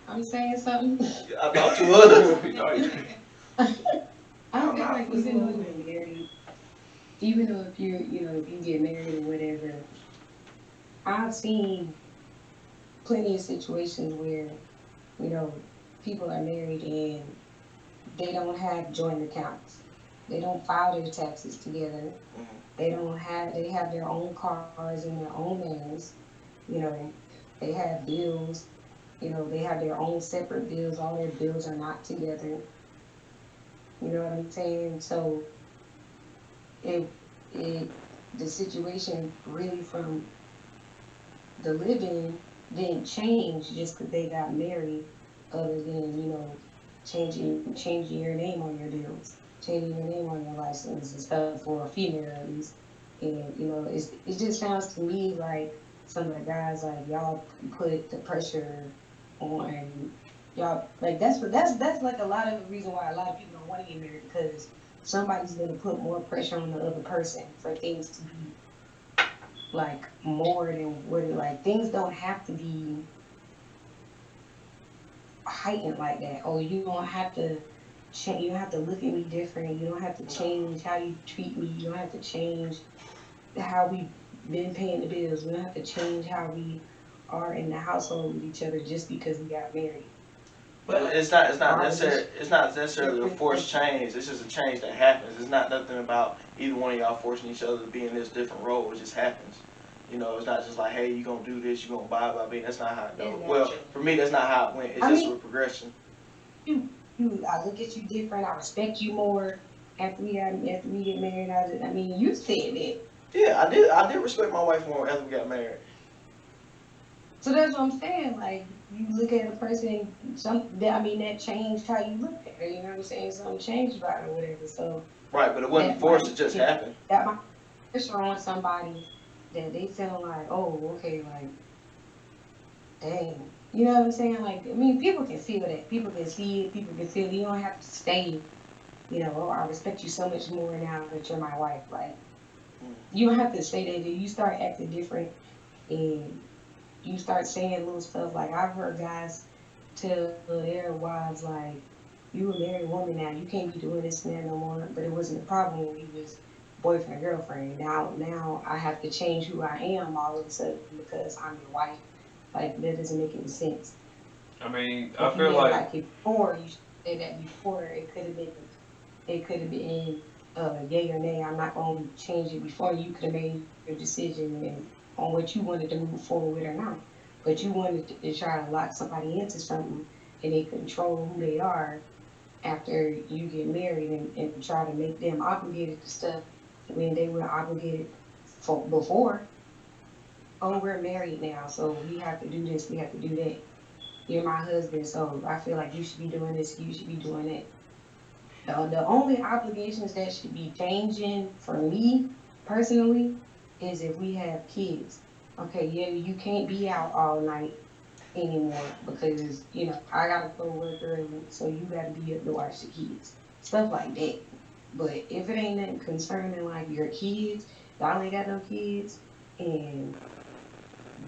I'm saying something. I thought you would. I feel like even though you're married, even though if if you get married or whatever, I've seen plenty of situations where, people are married and they don't have joint accounts. They don't file their taxes together. They have their own cars in their own names. You know, they have bills. They have their own separate bills. All their bills are not together. You know what I'm saying? So it it the situation really from the living didn't change just because they got married, other than changing your name on your bills, changing your name on your license and stuff for a female at least. And it just sounds to me like some of the guys, like, y'all put the pressure on y'all, like that's like a lot of the reason why a lot of people don't want to get married, because somebody's gonna put more pressure on the other person for things to be like more than what it, like, things don't have to be heightened like that. Oh, you don't have to change. You don't have to look at me different. You don't have to change how you treat me. You don't have to change how we been paying the bills. We don't have to change how we are in the household with each other just because we got married. But it's not necessarily a forced change. It's just a change that happens. It's not nothing about either one of y'all forcing each other to be in this different role. It just happens. It's not just like, hey, you gonna do this, you gonna abide by me. That's not how it goes. Well, for me, that's not how it went. It's just a progression. I look at you different. I respect you more after we get married. I mean, you said that. Yeah, I did respect my wife more after we got married. So that's what I'm saying. Like, you look at a person, that changed how you look at her. You know what I'm saying? Something changed about her, or whatever. So right, but it wasn't forced. It just happened. That might pressure on somebody that they feel like, oh, okay, like, dang. You know what I'm saying? Like, I mean, people can feel that. People can see it. People can feel it. You don't have to stay, oh, I respect you so much more now that you're my wife. Like, you don't have to say that. You start acting different and you start saying little stuff. Like, I've heard guys tell their wives, like, you a married woman now. You can't be doing this and that no more. But it wasn't a problem when we was boyfriend and girlfriend. Now I have to change who I am all of a sudden because I'm your wife. Like, that doesn't make any sense. I mean, If I you feel didn't like it before, you should say that before. It could have been yay or nay. I'm not going to change it before. You could have made your decision on what you wanted to move forward with or not. But you wanted to try to lock somebody into something and they control who they are after you get married, and try to make them obligated to stuff when they were obligated for before. Oh, we're married now, so we have to do this, we have to do that. You're my husband, so I feel like you should be doing this, you should be doing that. The only obligations that should be changing for me personally is if we have kids. Okay, yeah, you can't be out all night anymore because I gotta go to work early, so you gotta be up to watch the kids, stuff like that. But if it ain't nothing concerning like your kids, y'all ain't got no kids, and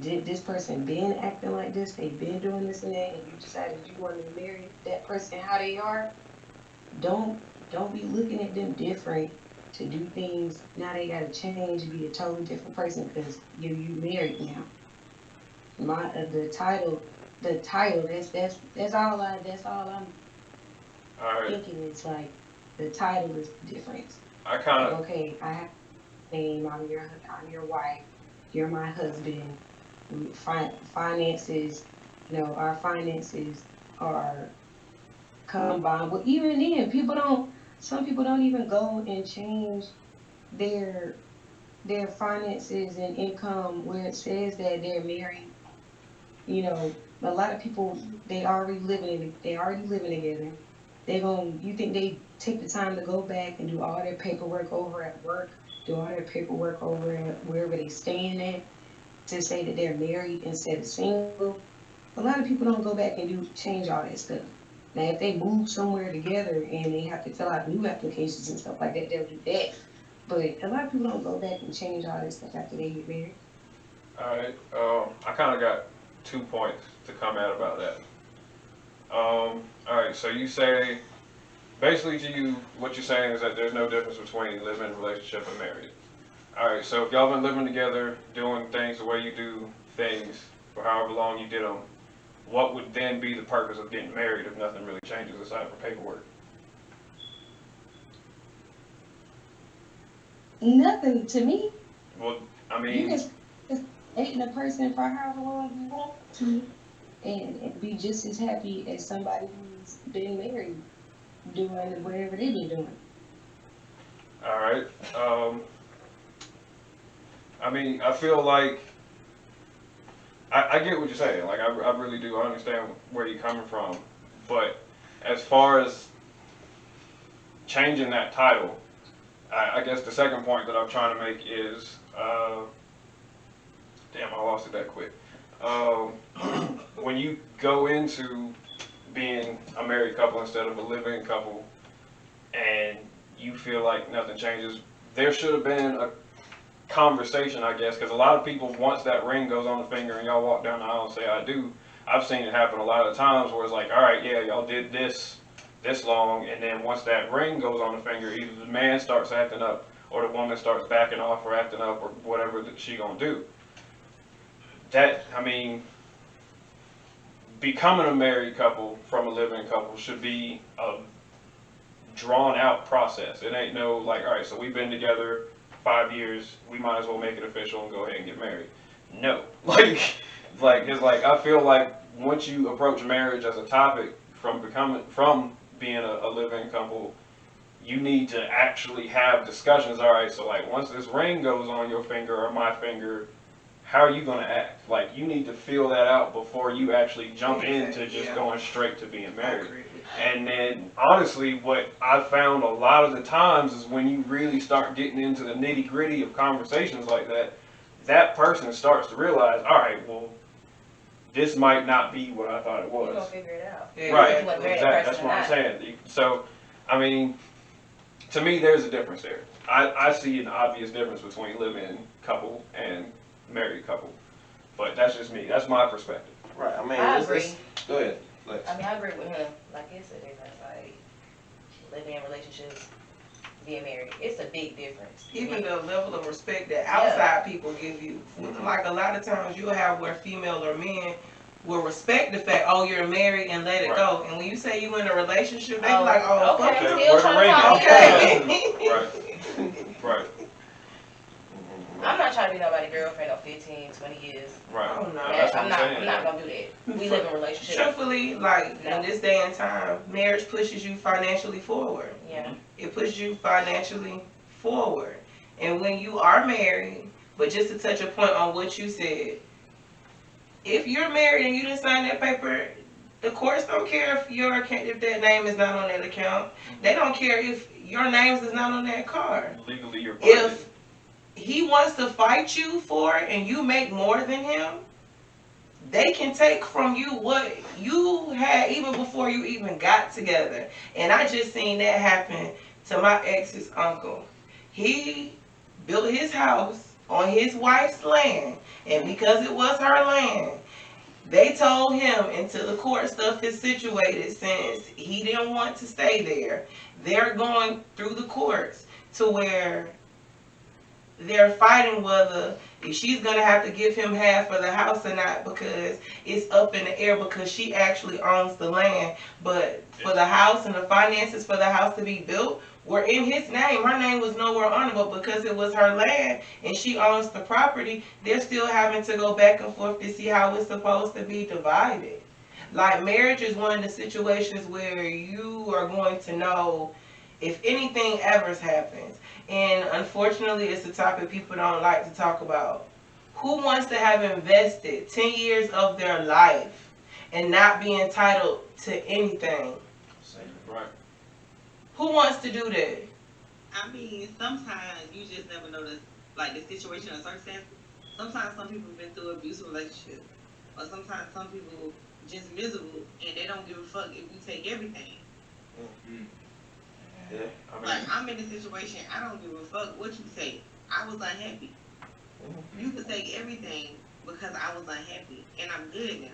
did this person been acting like this, they been doing this and that, and you decided you wanted to marry that person how they are, don't don't be looking at them different to do things. Now they gotta change and be a totally different person because you married now. the title. That's all I'm All right. thinking. It's like the title is the difference. I kind Like, of okay, I have a name. I'm your wife. You're my husband. Finances, our finances are combined. Well, even then, some people don't even go and change their finances and income where it says that they're married. A lot of people, they already living together. You think they take the time to go back and do all their paperwork over at work, do all their paperwork over at wherever they staying at to say that they're married instead of single? A lot of people don't go back and change all that stuff. Now, if they move somewhere together and they have to fill out new applications and stuff like that, they'll do that. But a lot of people don't go back and change all that stuff after they get married. all right. I kind of got 2 points to come at about that. All right. So you say basically to you, what you're saying is that there's no difference between living in a relationship and married. All right. So if y'all been living together, doing things the way you do things for however long you did them, what would then be the purpose of getting married if nothing really changes aside from paperwork? Nothing to me. Well, I You mean, just dating a person for however long you want to, and be just as happy as somebody who's been married doing whatever they've been doing. all right. Um, I mean, I feel like I get what you're saying. Like, I really do. I understand where you're coming from. But as far as changing that title, I guess the second point that I'm trying to make is, damn, I lost it that quick. Um, when you go into being a married couple instead of a living couple, and you feel like nothing changes, there should have been a conversation, I guess, because a lot of people, once that ring goes on the finger and y'all walk down the aisle and say, I do, I've seen it happen a lot of times where it's like, all right, yeah, y'all did this long, and then once that ring goes on the finger, either the man starts acting up or the woman starts backing off or acting up or whatever that she gonna do. That, I mean, becoming a married couple from a living couple should be a drawn out process. It ain't no like, all right, so we've been together 5 years, we might as well make it official and go ahead and get married. No, it's like I feel like once you approach marriage as a topic from being a living couple, you need to actually have discussions. All right, so like once this ring goes on your finger or my finger, how are you going to act? Like, you need to feel that out before you actually jump into just going straight to being married. And then, honestly, what I've found a lot of the times is when you really start getting into the nitty gritty of conversations like that, that person starts to realize, all right, well, this might not be what I thought it You're was. gonna figure it out. Yeah. Right, You want to marry exactly. that That's person what or I'm not. saying. So, I mean, to me, there's a difference there. I see an obvious difference between living couple and married couple. But that's just me. That's my perspective. Right. I mean, I agree. go ahead. Lex. I mean, I agree with him. Like, it's a difference. Like, living in relationships, being married, it's a big difference. Even the level of respect that outside people give you. Like a lot of times you'll have where female or men will respect the fact, oh, you're married and let it go. And when you say you in a relationship, they be like, oh, okay, fuck you. still trying to talk. Okay. Right. I'm not trying to be nobody's girlfriend of 15, 20 years. Right. Oh, no. That's what I'm not gonna do that. We live in a relationship. Truthfully, like No. in this day and time, marriage pushes you financially forward. Yeah. It pushes you financially forward. And when you are married, but just to touch a point on what you said, if you're married and you didn't sign that paper, the courts don't care if that name is not on that account. They don't care if your name is not on that card. Legally, you're binded. If he wants to fight you for it and you make more than him, they can take from you what you had even before you even got together. And I just seen that happen to my ex's uncle. He built his house on his wife's land, and because it was her land, they told him until the court stuff is situated, since he didn't want to stay there, they're going through the courts to where they're fighting whether if she's gonna have to give him half of the house or not because it's up in the air because she actually owns the land. But for the house and the finances for the house to be built were in his name. Her name was nowhere on it, but because it was her land and she owns the property, they're still having to go back and forth to see how it's supposed to be divided. Like marriage is one of the situations where you are going to know if anything ever happens. And unfortunately, it's a topic people don't like to talk about. Who wants to have invested 10 years of their life and not be entitled to anything? Right. Who wants to do that? I mean, sometimes you just never know the like the situation or circumstances. Sometimes some people have been through abusive relationships, or sometimes some people just miserable and they don't give a fuck if you take everything. Yeah, I mean, Like I'm in a situation, I don't give a fuck what you say. I was unhappy. You could take everything because I was unhappy, and I'm good now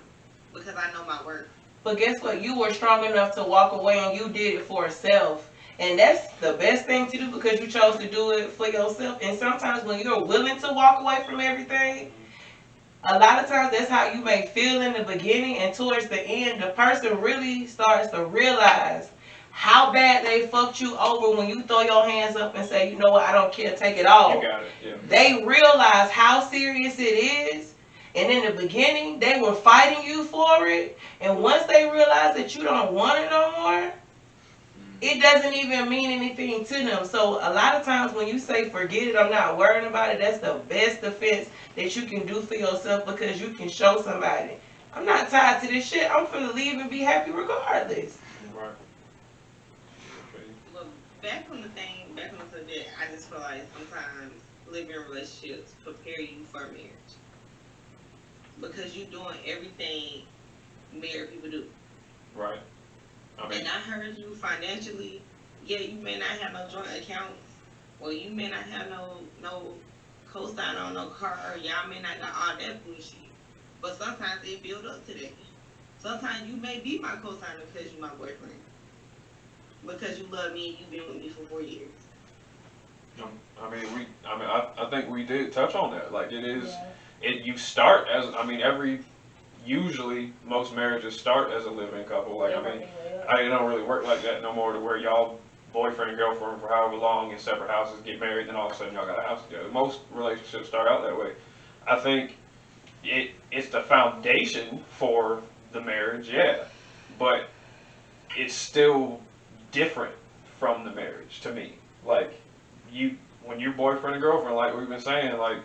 because I know my worth. But guess what? You were strong enough to walk away and you did it for yourself. And that's the best thing to do because you chose to do it for yourself. And sometimes when you're willing to walk away from everything, a lot of times that's how you may feel in the beginning, and towards the end the person really starts to realize how bad they fucked you over when you throw your hands up and say, you know what, I don't care, take it all. you got it. Yeah. They realize how serious it is, and in the beginning they were fighting you for it, and once they realize that you don't want it no more, it doesn't even mean anything to them. So a lot of times when you say forget it, I'm not worrying about it, that's the best defense that you can do for yourself, because you can show somebody, I'm not tied to this shit, I'm finna leave and be happy regardless. Right. Well, back on the subject, I just feel like sometimes living relationships prepare you for marriage because you're doing everything married people do. Right. I mean, And I heard you financially, yeah, you may not have no joint accounts, or you may not have no co-sign on no car, or y'all may not got all that bullshit. But sometimes it build up to that. Sometimes you may be my co-signer because you my boyfriend. Because you love me and you've been with me for 4 years. I think we did touch on that. Like it is, you start as, usually most marriages start as a living couple. Like, it don't really work like that no more, to where y'all boyfriend and girlfriend for however long in separate houses, get married, then all of a sudden y'all got a house together. Most relationships start out that way. I think it's the foundation for the marriage, yeah, but it's still different from the marriage to me. Like, when you're boyfriend and girlfriend, like we've been saying, like,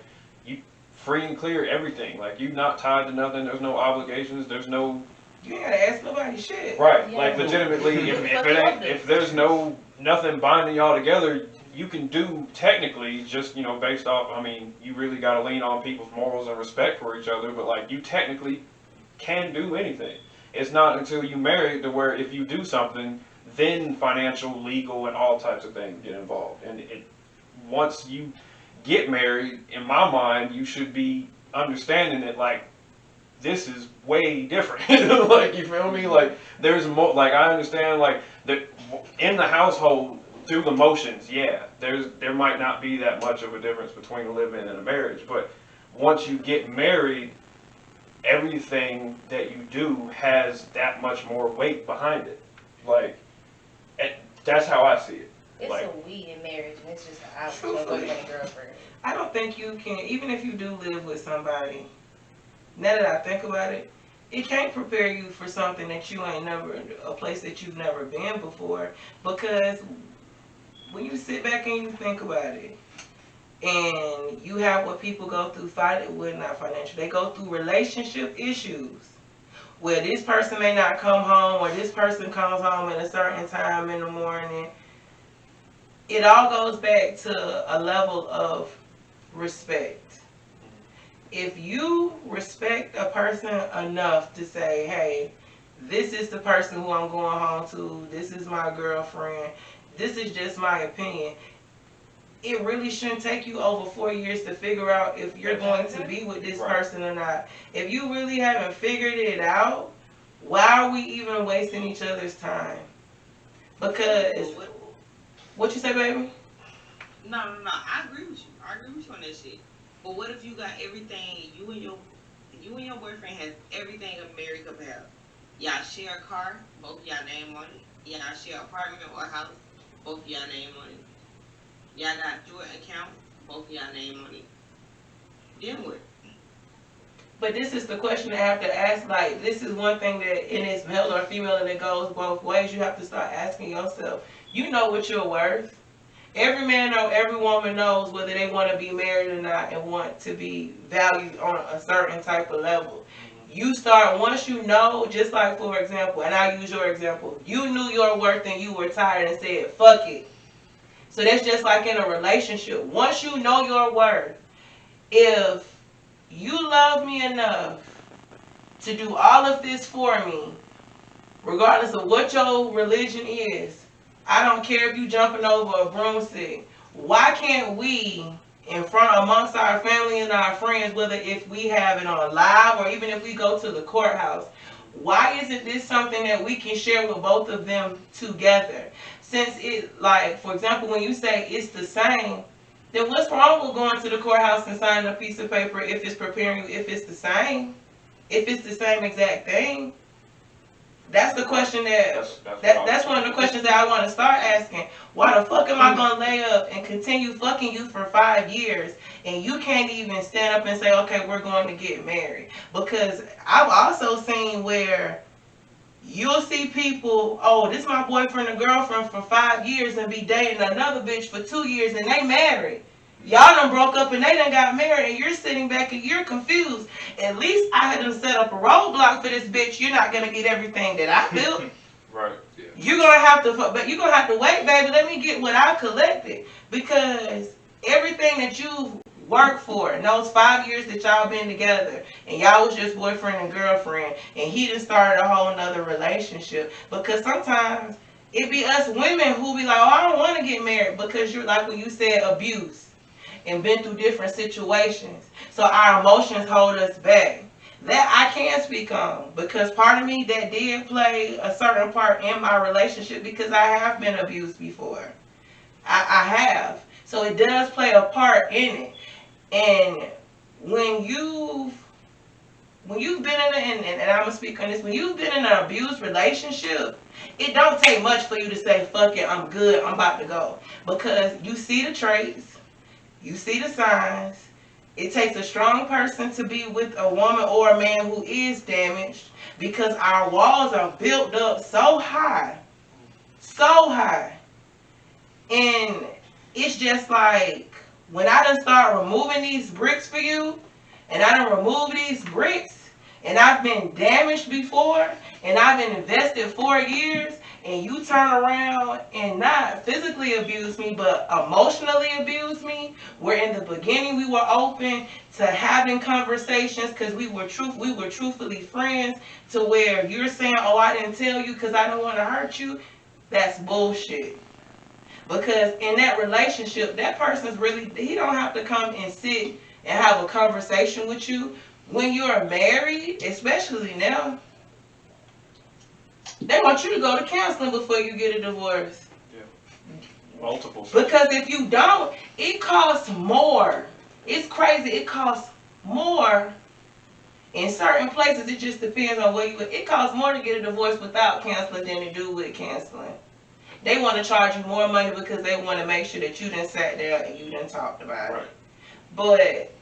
you free and clear everything. Like, you're not tied to nothing. There's no obligations. There's no. You ain't gotta ask nobody shit. Right. Yeah. Like, legitimately, if there's nothing binding y'all together, you can do technically just, based off. I mean, you really got to lean on people's morals and respect for each other. But like, you technically can do anything. It's not until you marry to where if you do something, then financial, legal, and all types of things get involved. And once you get married, in my mind, you should be understanding that, like, this is way different. Like, you feel me? Like, there's more. Like, I understand, like, that in the household, through the motions, yeah, there might not be that much of a difference between a live-in and a marriage. But once you get married, everything that you do has that much more weight behind it. Like, that's how I see it. It's Like, a we in marriage, and it's just an option of boyfriend and girlfriend. I don't think you can, even if you do live with somebody, now that I think about it, it can't prepare you for something that you ain't never, a place that you've never been before. Because when you sit back and you think about it, and you have what people go through, not financial, they go through relationship issues where this person may not come home, or this person comes home at a certain time in the morning. It all goes back to a level of respect. If you respect a person enough to say, hey, this is the person who I'm going home to, this is my girlfriend, this is just my opinion, it really shouldn't take you over 4 years to figure out if you're going to be with this person or not. If you really haven't figured it out, why are we even wasting each other's time? Because, what you say, baby? No. I agree with you. I agree with you on that shit. But what if you got everything? You and your boyfriend has everything a married couple have. Y'all share a car, both of y'all name on it. Y'all share an apartment or a house, both of y'all name on it. Y'all got joint account, both of y'all name on it. Then what? But this is the question I have to ask. Like, this is one thing that, and it's male or female, and it goes both ways. You have to start asking yourself. You know what you're worth. Every man or every woman knows whether they want to be married or not and want to be valued on a certain type of level. You start, once you know, just like for example, and I use your example, you knew your worth and you were tired and said, fuck it. So that's just like in a relationship. Once you know your worth, if you love me enough to do all of this for me, regardless of what your religion is, I don't care if you jumping over a broomstick. Why can't we, in front amongst our family and our friends, whether if we have it on live or even if we go to the courthouse, why isn't this something that we can share with both of them together? Since it, like, for example, when you say it's the same, then what's wrong with going to the courthouse and signing a piece of paper if it's preparing you, if it's the same? If it's the same exact thing? That's the question that's one of the questions that I want to start asking. Why the fuck am I gonna lay up and continue fucking you for 5 years and you can't even stand up and say, okay, we're going to get married? Because I've also seen where you'll see people, oh, this is my boyfriend and girlfriend for 5 years and be dating another bitch for 2 years and they married. Y'all done broke up and they done got married and you're sitting back and you're confused. At least I had to set up a roadblock for this bitch. You're not gonna get everything that I built. Right. Yeah. You're gonna have to, but you're gonna have to wait, baby. Let me get what I collected because everything that you've worked for in those 5 years that y'all been together, and y'all was just boyfriend and girlfriend, and he just started a whole nother relationship. Because sometimes it be us women who be like, oh, I don't want to get married because you're like when you said abuse and been through different situations. So our emotions hold us back. That I can speak on because part of me that did play a certain part in my relationship because I have been abused before. I have. So it does play a part in it. And when you've been in and I'm gonna speak on this, when you've been in an abused relationship, it don't take much for you to say, fuck it, I'm good, I'm about to go. Because you see the traits, you see the signs. It takes a strong person to be with a woman or a man who is damaged because our walls are built up so high. And it's just like when I done start removing these bricks for you, and I done remove these bricks, and I've been damaged before, and I've been invested 4 years, and you turn around and not physically abuse me, but emotionally abuse me, where in the beginning we were open to having conversations because we were truthfully friends, to where you're saying, oh, I didn't tell you because I don't want to hurt you. That's bullshit. Because in that relationship, that person's really, he don't have to come and sit and have a conversation with you. When you're married, especially now, they want you to go to counseling before you get a divorce. Yeah. Multiple. Because if you don't, it costs more. It's crazy. It costs more. In certain places, it just depends on where you. It costs more to get a divorce without counseling than to do with counseling. They want to charge you more money because they want to make sure that you done sat there and you done talked about it. But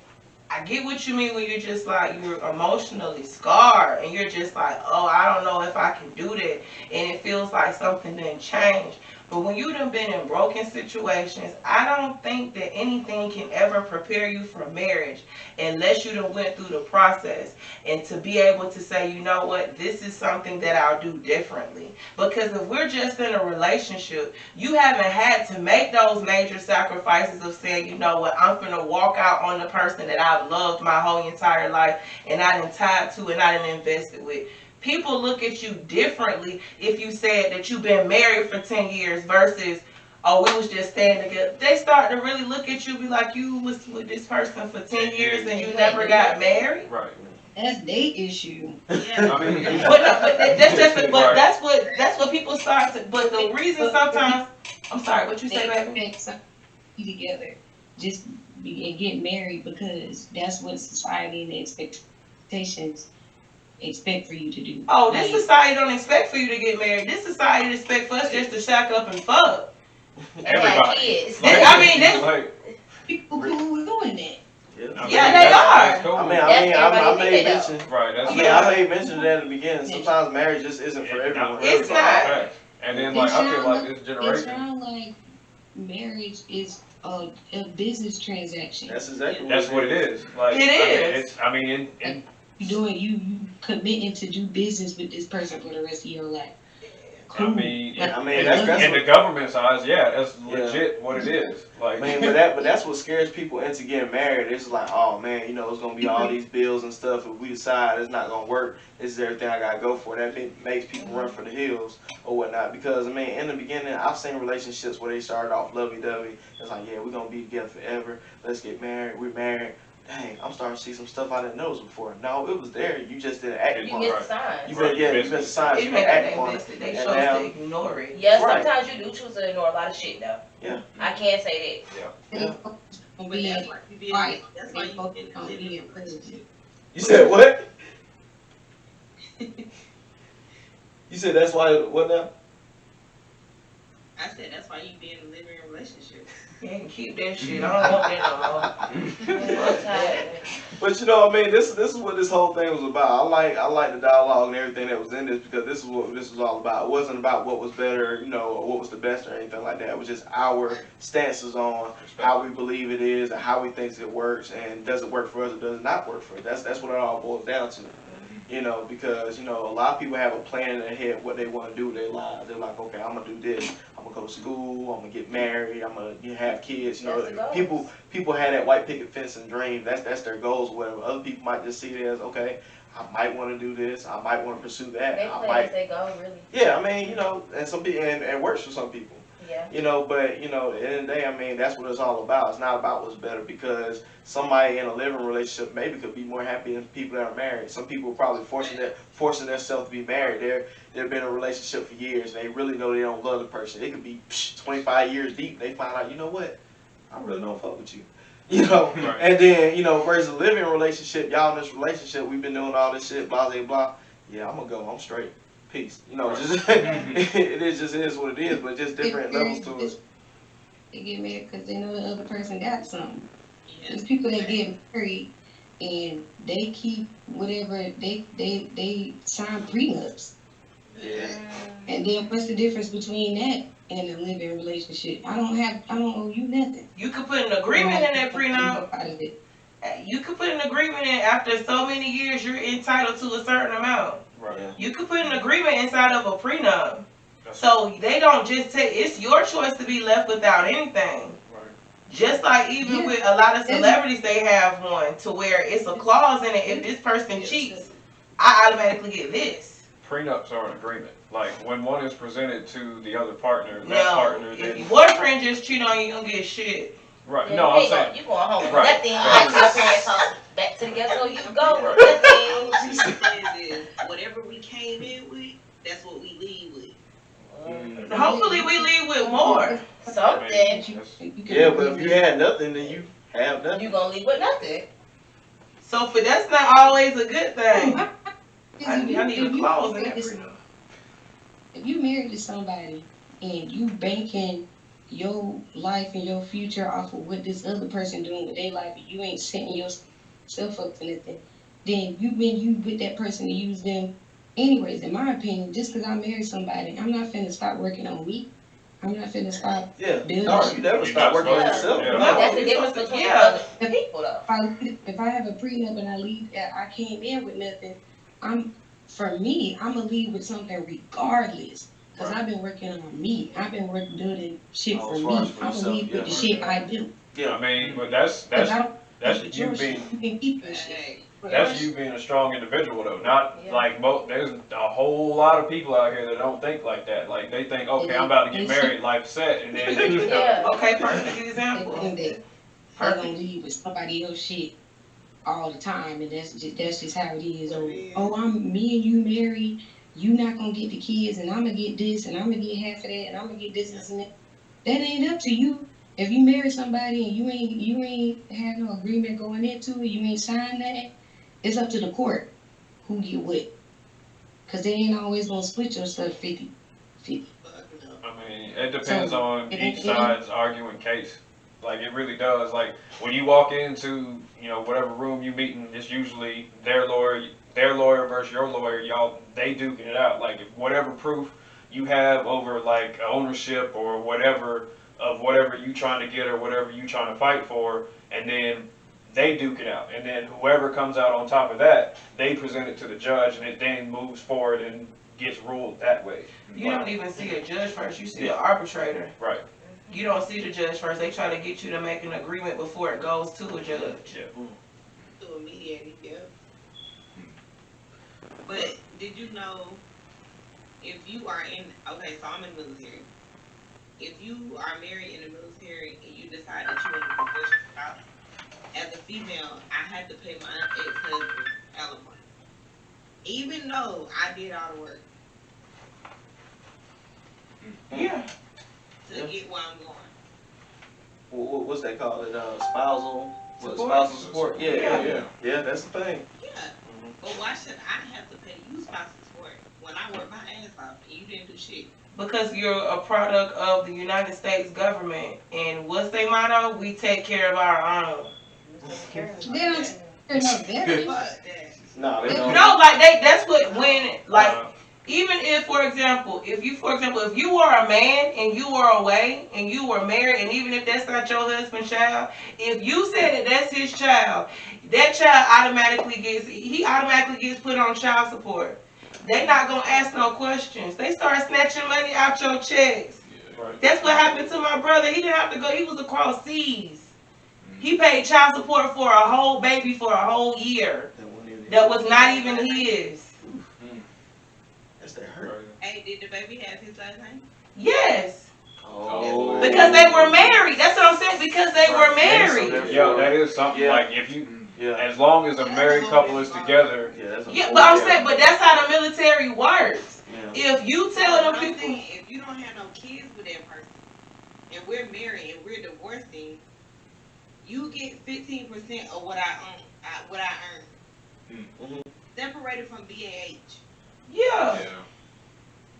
I get what you mean when you're just like, you're emotionally scarred and you're just like, oh, I don't know if I can do that. And it feels like something didn't change. But when you done been in broken situations, I don't think that anything can ever prepare you for marriage unless you done went through the process. And to be able to say, you know what, this is something that I'll do differently. Because if we're just in a relationship, you haven't had to make those major sacrifices of saying, you know what, I'm going to walk out on the person that I've loved my whole entire life and I done tied to and I done invested with. People look at you differently if you said that you've been married for 10 years versus, oh, we was just staying together. They start to really look at you, be like, you was with this person for 10 years and you never got married. Right. That's their issue. Yeah. I mean, but that's what people start to. But the reason sometimes, I'm sorry, what you say, baby? be together, just and get married because that's what society and the expectations expect for you to do. Oh, this Like, society don't expect for you to get married. This society expect for us just to shack up and fuck. And have Everybody. kids. Like, I mean, that's- like, people cool doing that. I Yeah, mean, they that's are. cool. I made mention. Right, that's Yeah. I made mention of that in the beginning. Sometimes marriage just isn't for Not everyone. for It's everybody, not. right. And then, like, I feel like this It generation. sounds like marriage is a business transaction. That's exactly That's what it is. Like, It I mean, is. it's. I mean, in You committing to do business with this person for the rest of your life. Cool. I mean, Like, I mean, in, that's in what- the government's eyes, yeah, that's legit what it is. Like, Man, but that's what scares people into getting married. It's like, oh man, you know, it's gonna be all these bills and stuff. If we decide it's not gonna work, this is everything I gotta go for. That makes people run for the hills or whatnot. Because I mean, in the beginning, I've seen relationships where they started off lovey-dovey. It's like, yeah, we're gonna be together forever. Let's get married. We're married. Dang, I'm starting to see some stuff I didn't notice before. No, it was there. You just didn't act You upon missed it. the signs. You missed the signs. It You make didn't act they upon missed it. it. They And chose now- to ignore it. Yeah, Right. sometimes you do choose to ignore a lot of shit though. Yeah. I can't say They But be that's why you did. right. That's why They you both didn't gonna live be in in a prison. relationship. You said what? You said that's why. What now? I said that's why you didn't live in a relationship. Yeah, keep that shit. I don't want that no more. I'm tired. But you know, I mean, this is what this whole thing was about. I like the dialogue and everything that was in this because this is what this was all about. It wasn't about what was better, you know, or what was the best or anything like that. It was just our stances on how we believe it is and how we think it works and does it work for us or does it not work for us. That's what it all boils down to. You know, because, you know, a lot of people have a plan in their head what they want to do with their lives. They're like, okay, I'm going to do this. I'm going to go to school. I'm going to get married. I'm going to have kids. You That's the know, goals. people have that white picket fence and dream. That's their goals or whatever. Other people might just see it as, okay, I might want to do this. I might want to pursue that. They I play might. as they go, really. Yeah, I mean, you know, and some people, and works for some people. Yeah. You know, but you know, at the end of the day, I mean, that's what it's all about. It's not about what's better because somebody in a living relationship maybe could be more happy than people that are married. Some people are probably forcing themselves to be married. They've been in a relationship for years. And they really know they don't love the person. It could be 25 years deep. They find out, you know what? I really don't fuck with you. You know, Right. and then you know, versus a living relationship, y'all in this relationship, we've been doing all this shit, blah blah blah. Yeah, I'm gonna go. I'm straight. Peace. You know, just it is what it is, but just different levels to it. They get married because they know the other person got something. Yeah. There's people that get married and they keep whatever they sign prenups. Yeah. And then what's the difference between that and a living relationship? I don't owe you nothing. You could put an agreement in that prenup. Out of it. You could put an agreement in after so many years you're entitled to a certain amount. right. Yeah. You could put an agreement inside of a prenup. That's So they don't just take, it's your choice to be left without anything. right. Just like even Yeah. with a lot of celebrities, they have one to where it's a clause in it. If this person cheats, I automatically get this. Prenups are an agreement. Like when one is presented to the other partner, that Now, partner if then your boyfriend just cheat on you, you gonna get shit. right. Yeah, No, you I'm ain't saying you going home with Right. nothing. Back to your parents' house. Back to the ghetto you go with Right. nothing. What it is whatever we came in with, that's what we leave with. Hopefully we leave with more. Something. Yeah, but if you had nothing, then you have nothing. You gonna leave with nothing. So for that's not always a good thing. I need a If you- clause in that prenup. If you married to somebody and you banking your life and your future off of what this other person doing with their life, and you ain't setting yourself up for nothing, then you with that person to use them anyways. In my opinion, just because I married somebody, I'm not finna stop working on me. I'm not finna stop. Yeah. Building No, shit. you never You're stop not working on supposed yourself. to. Yeah. No. That's the you're difference supposed to- between yeah. other people though. If I have a prenup and I leave, I came in with nothing. For me, I'm gonna leave with something regardless. Cause I've been working on me. I've been building shit Oh, for as me. far I'm as for gonna yourself, leave with the yeah. shit I do. I mean, but that's Cause I don't that's keep you your being shit. You can keep your shit. Hey, that's you being a strong individual though. Not Yeah. like there's a whole lot of people out here that don't think like that. Like they think, okay, I'm about to get married, life set, and then they just Yeah. Okay, perfect They example. think that they gonna leave with somebody else shit all the time, and that's just how it is. Oh, I'm me and you married. You not gonna get the kids, and I'm gonna get this, and I'm gonna get half of that, and I'm gonna get this and that. That ain't up to you. If you marry somebody and you ain't have no agreement going into it, you ain't signed that, it's up to the court who get what. Cause they ain't always gonna split your stuff 50-50. I mean, it depends So, on it each ain't- side's arguing case. Like, it really does. Like, when you walk into, whatever room you meeting, it's usually their lawyer versus your lawyer. Y'all, they duking it out. Like, if whatever proof you have over, like, ownership or whatever of whatever you trying to get or whatever you trying to fight for, and then they duke it out. And then whoever comes out on top of that, they present it to the judge, and it then moves forward and gets ruled that way. You don't even see a judge first. You see an arbitrator. Right. You don't see the judge first. They try to get you to make an agreement before it goes to a judge. Yeah. To a mediator, yeah. But did you know if you are in, okay, so I'm in the military. If you are married in the military and you decide that you want to divorce your spouse, as a female, I had to pay my ex-husband alimony. Even though I did all the work Yeah. to get where I'm going. What's that called? Spousal Support. spousal support? Yeah, Yeah. yeah. That's the thing. Yeah. But why should I have to pay you spousal support when I work my ass off and you didn't do shit? Because you're a product of the United States government. And what's their motto? We take care of our own. They don't care no better. Fuck that. No, they don't. No, like that's what when like even if for example if you are a man and you were away and you were married and even if that's not your husband's child, if you said that that's his child, that child automatically gets put on child support. They not gonna ask no questions. They start snatching money out your checks. Right. That's what happened to my brother. He didn't have to go. He was across seas. He paid child support for a whole baby for a whole year. That was not even his. That's that hurt. Hey, did the baby have his last name? Yes. Oh. Because they were married. That's what I'm saying. Because they were married. Yeah, that is something. Yeah. Like, if you, Yeah. as long as a married couple is together, Yeah, that's Yeah, but I'm saying, but that's how the military works. Yeah. If you tell them I'm people, saying, if you don't have no kids with that person, and we're married and we're divorcing, you get 15% of what I own, what I earn. Mhm. Separated from BAH. yeah,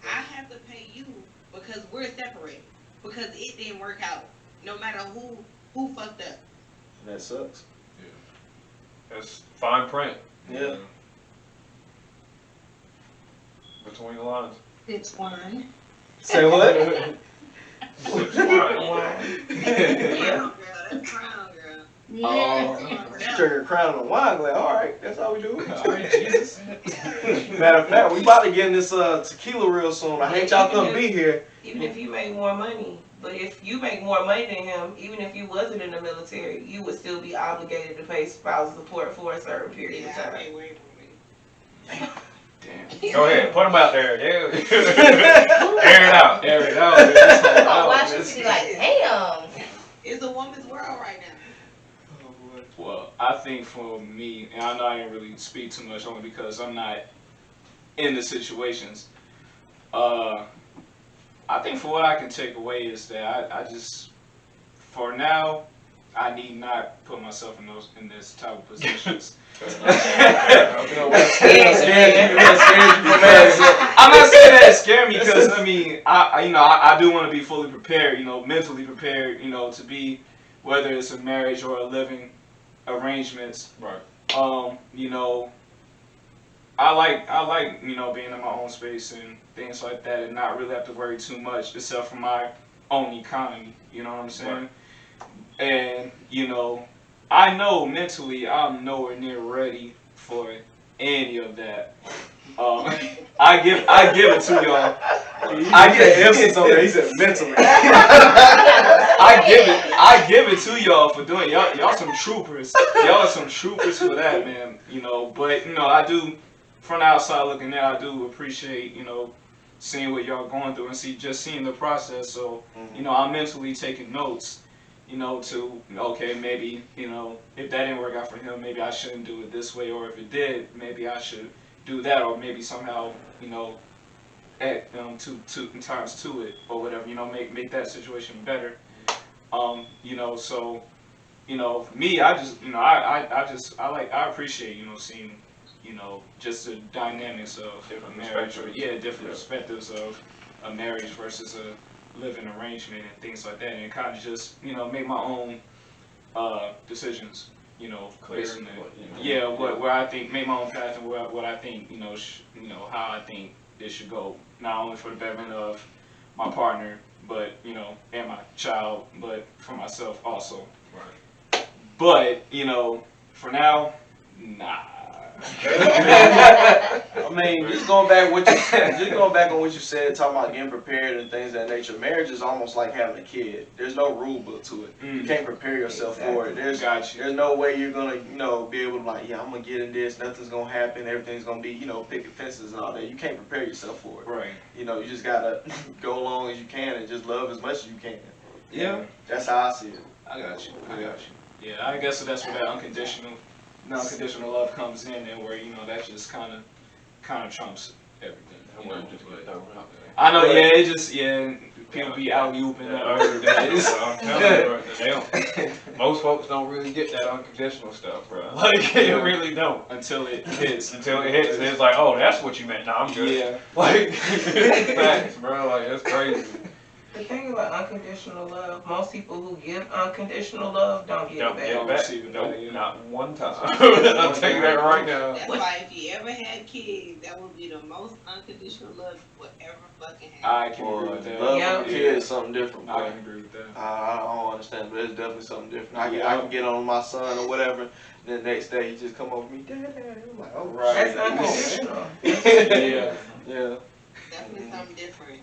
I have to pay you because we're separated. Because it didn't work out. No matter who fucked up. That sucks. that's fine print Yeah. between the lines. It's one. Say what? yeah. Crown girl, that's crown girl. Yeah. She's drinking a crown on a wine glass. All right, that's how we do it. All right, Jesus. Matter of fact, we about to get in this tequila real soon. I hate y'all couldn't be here. Even if you make more money, but if you make more money than him, even if you wasn't in the military, you would still be obligated to pay spousal support for a certain period of Yeah, I time. pay way more money. Damn. Go ahead, put them out there. Yeah. Air it out. Air it out. man. It's all out. Watch you be like, damn. It's a woman's world right now. Well, I think for me, and I know I didn't really speak too much only because I'm not in the situations. I think for what I can take away is that I just, for now, I need not put myself in this type of positions. I'm not saying that it scared me because I mean I do want to be fully prepared, mentally prepared, to be whether it's a marriage or a living arrangements. Right. I like being in my own space and things like that and not really have to worry too much except for my own economy. You know what I'm saying? Right. And I know mentally I'm nowhere near ready for any of that. I give it to y'all. I get emphasis on that. He said mentally. I give it to y'all for doing y'all some troopers. Y'all are some troopers for that, man. But I do from the outside looking in, I do appreciate seeing what y'all going through and seeing the process. So I'm mentally taking notes. To, okay, maybe, if that didn't work out for him, maybe I shouldn't do it this way, or if it did, maybe I should do that, or maybe somehow, add two times to it, or whatever, make that situation better. You know, so me, I just, I appreciate, seeing, just the dynamics of Different a marriage, or perspectives. different Yeah. perspectives of a marriage versus a living arrangement and things like that, and it kind of just, make my own decisions, Clear. based on that. What, Yeah, where I think make my own path, and what I think, how I think it should go, not only for the betterment of my partner, but and my child, but for myself also. Right. But for now, nah. I mean, just going back on what you said, talking about getting prepared and things of that nature. Marriage is almost like having a kid. There's no rule book to it. You can't prepare yourself for it. There's no way you're gonna be able to like, yeah, I'm gonna get in this. Nothing's gonna happen. Everything's gonna be picket fences and all that. You can't prepare yourself for it. Right. You just gotta go along as you can and just love as much as you can. Yeah. That's how I see it. I got you. Yeah, I guess that's where that unconditional love comes in, and where that just kind of trumps everything. That word just get thrown out there. I know, people be out looping Yeah, up. I'm telling you, bro, most folks don't really get that unconditional stuff, bro. Like, they really don't. Until it hits. Until it hits, and it's like, oh, that's what you meant. Nah, I'm good. Yeah. Like, facts, bro. Like, that's crazy. The thing about unconditional love, most people who give unconditional love don't get Don't it get back. back. Nope, not one time. I'll tell you that right now. That's why if you ever had kids, that would be the most unconditional love you would ever fucking have. I can agree with that. Love Yeah. for a kid is something different. I Boy. can agree with that. I don't understand, but it's definitely something different. I can get on my son or whatever, and the next day he just come over to me, Dad. I'm like, oh, Right. That's unconditional. Yeah. Yeah. Definitely something different.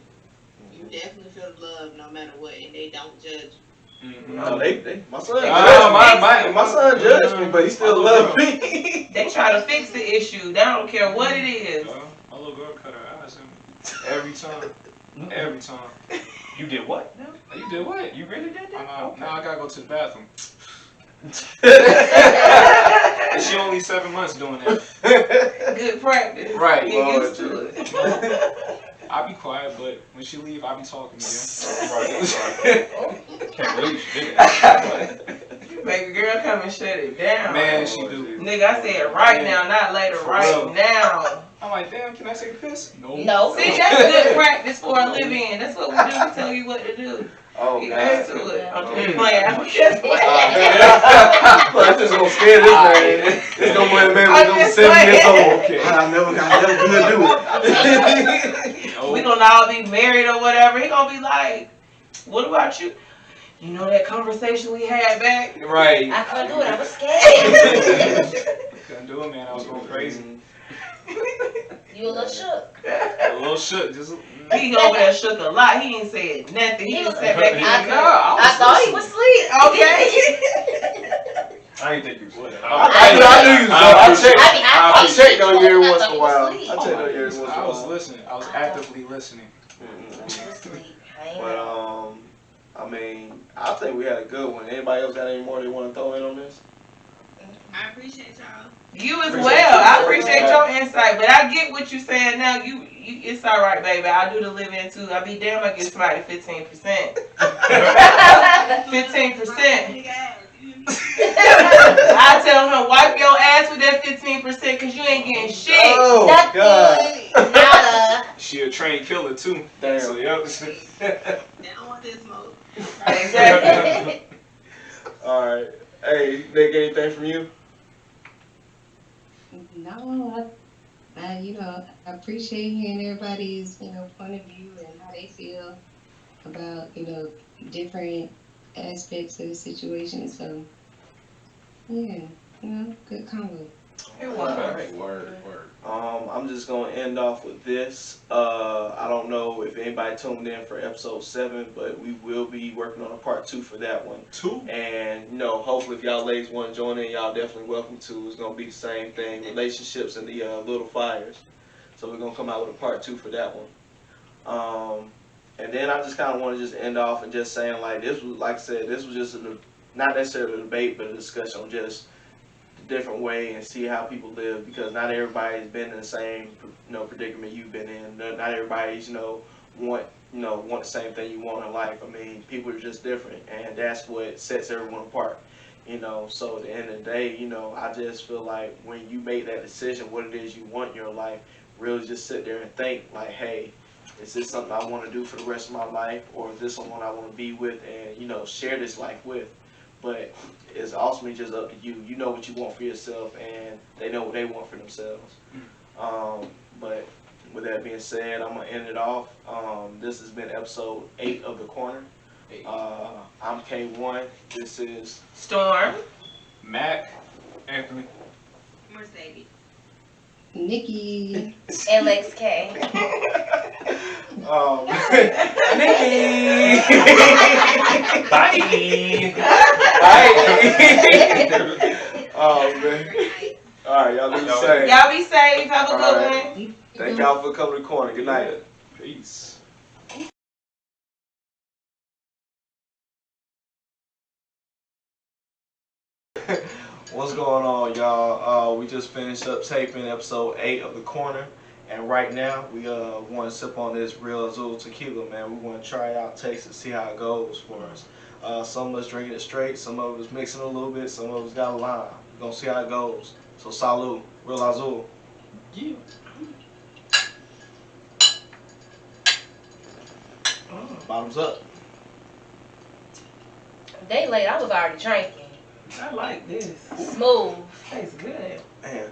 You definitely feel love no matter what, and they don't judge. Mm-hmm. No, my son. My son judged me, but he still loves me. They try to fix the issue. They don't care what it is. My little girl cut her eyes every time. Every time. You did what? No. You did what? You really did that? Now I gotta go to the bathroom. And she only 7 months doing that. Good practice. Right. Get used to it. I be quiet, but when she leave, I be talking to Right. Can't believe she did that. Baby girl come and shut it down. Man, she do. Nigga, I said right now, not later, For right real. now. I'm like, damn, can I take a piss? No. No. See, that's good practice for a live-in. That's what we do. We tell you what to do. Oh, Get God. used to it. I'm just playing. I'm just playing. That's just gonna scare this man. It's gonna be a man I'm who's just 7 years playing. old. Okay. I never could do it. We gonna all be married or whatever. He gonna be like, what about you? You know that conversation we had back? Right. I couldn't do it. I was scared. Couldn't do it, man. I was going crazy. You a little shook. A little shook. Just. He over there shook a lot. He ain't said nothing. He just sat back and I thought he was asleep. Okay. I didn't think you would. I knew you was I I checked on you every I once thought in a you while. was asleep. I checked on you every once in a I was while. listening. I was actively listening. But I mean, I think we had a good one. Anybody else got any more they want to throw in on this? I appreciate y'all. You as well. I appreciate your insight, but I get what you're saying now. You it's all right, baby. I do the live-in too. I be damn, I get somebody 15%. 15%. I tell him, wipe your ass with that 15% because you ain't getting shit. Oh, God. Nada. She a trained killer too. Damn. So yep. They don't want this smoke. Exactly. All right. Hey, Nick, anything from you? No, I appreciate hearing everybody's, point of view and how they feel about, different aspects of the situation. So, yeah, good combo. It was. Word. I'm just gonna end off with this. I don't know if anybody tuned in for episode 7, but we will be working on a part 2 for that one. 2. And hopefully if y'all ladies want to join in, y'all definitely welcome to. It's gonna be the same thing, relationships and the little fires. So we're gonna come out with a part 2 for that one. And then I just kind of want to just end off and just saying like this was, like I said, this was just not necessarily a debate, but a discussion on just the different way and see how people live, because not everybody's been in the same predicament you've been in. Not everybody's want want the same thing you want in life. I mean, people are just different, and that's what sets everyone apart. So at the end of the day, I just feel like when you make that decision, what it is you want in your life, really just sit there and think like, hey, is this something I want to do for the rest of my life, or is this someone I want to be with and share this life with? But it's ultimately just up to you. You know what you want for yourself, and they know what they want for themselves. But with that being said, I'm gonna end it off. This has been episode 8 of The Corner. I'm K1. This is Storm. Mac, Anthony. Mercedes. Nikki. LXK. Nikki. Bye. Bye. Oh man. All right, y'all do the same. Y'all be safe. Have a All good right. one. Thank y'all for coming to The Corner. Good night. Peace. What's going on, y'all? We just finished up taping episode 8 of The Corner, and right now we want to sip on this Real Azul tequila, man. We want to try it out, taste it, see how it goes for us. Some of us drinking it straight, some of us mixing it a little bit, some of us got a lime. We're gonna see how it goes. So salud, Real Azul. Yeah. Bottoms up. Day late, I was already drinking. I like this. Smooth. Tastes good. Man,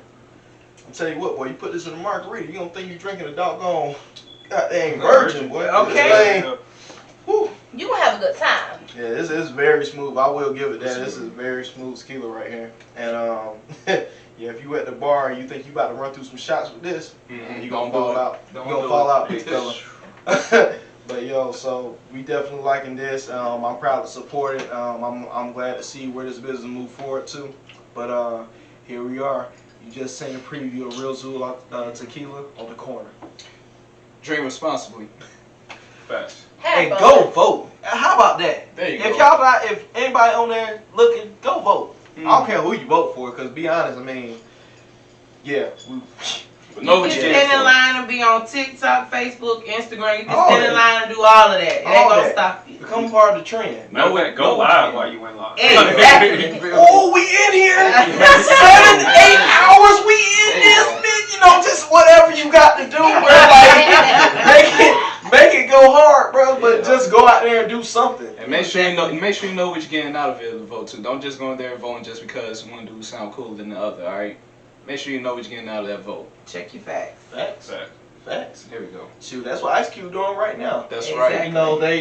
I'm telling you what, boy, you put this in a margarita, you don't think you're drinking a doggone goddamn virgin, boy. Okay. This thing, whew. You gonna have a good time. Yeah, this is very smooth. I will give it that. This is very smooth tequila right here. And yeah, if you at the bar and you think you about to run through some shots with this, you gonna fall out. You gonna fall out, big fella. But yo, so we definitely liking this. I'm proud to support it. I'm glad to see where this business move forward to. But here we are. You just seen a preview of Real Zulu tequila on The Corner. Drink responsibly. Facts. Hey, go vote. How about that? There you If go. if anybody on there looking, go vote. I don't care who you vote for, because be honest, I mean, yeah. But know You what can you stand get in for. line and be on TikTok, Facebook, Instagram. You can All stand in that. line and do all of that. It ain't All gonna that. stop you. Become part of the trend. Know it. Go Know what live you while get. you in line. Exactly. Oh, we in here. 7, 8 hours. We in this bitch. Just whatever you got to do, bro. Like, make it go hard, bro. But just go out there and do something. And make sure you know what you're getting out of it to vote too. Don't just go in there and vote just because one dude sound cooler than the other. All right. Make sure you know what you're getting out of that vote. Check your facts. Facts. Facts. Facts. There we go. Shoot, that's what Ice Cube doing right now. That's Exactly. right.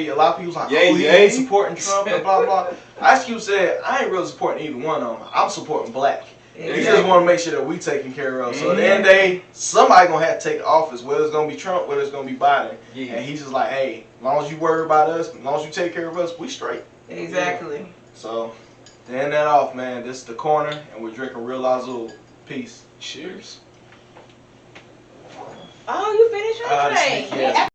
A lot of people's like, Yay, oh, he yay. ain't supporting Trump and blah, blah. Ice Cube said, I ain't really supporting either one of them. I'm supporting black. We just want to make sure that we taken care of. So at the end of the day, somebody going to have to take the office, whether it's going to be Trump, whether it's going to be Biden. Yeah. And he's just like, hey, as long as you worry about us, as long as you take care of us, we straight. Exactly. So to end that off, man, this is The Corner, and we're drinking Real Azul. Peace. Cheers. Oh, you finished your This drink. week, yes.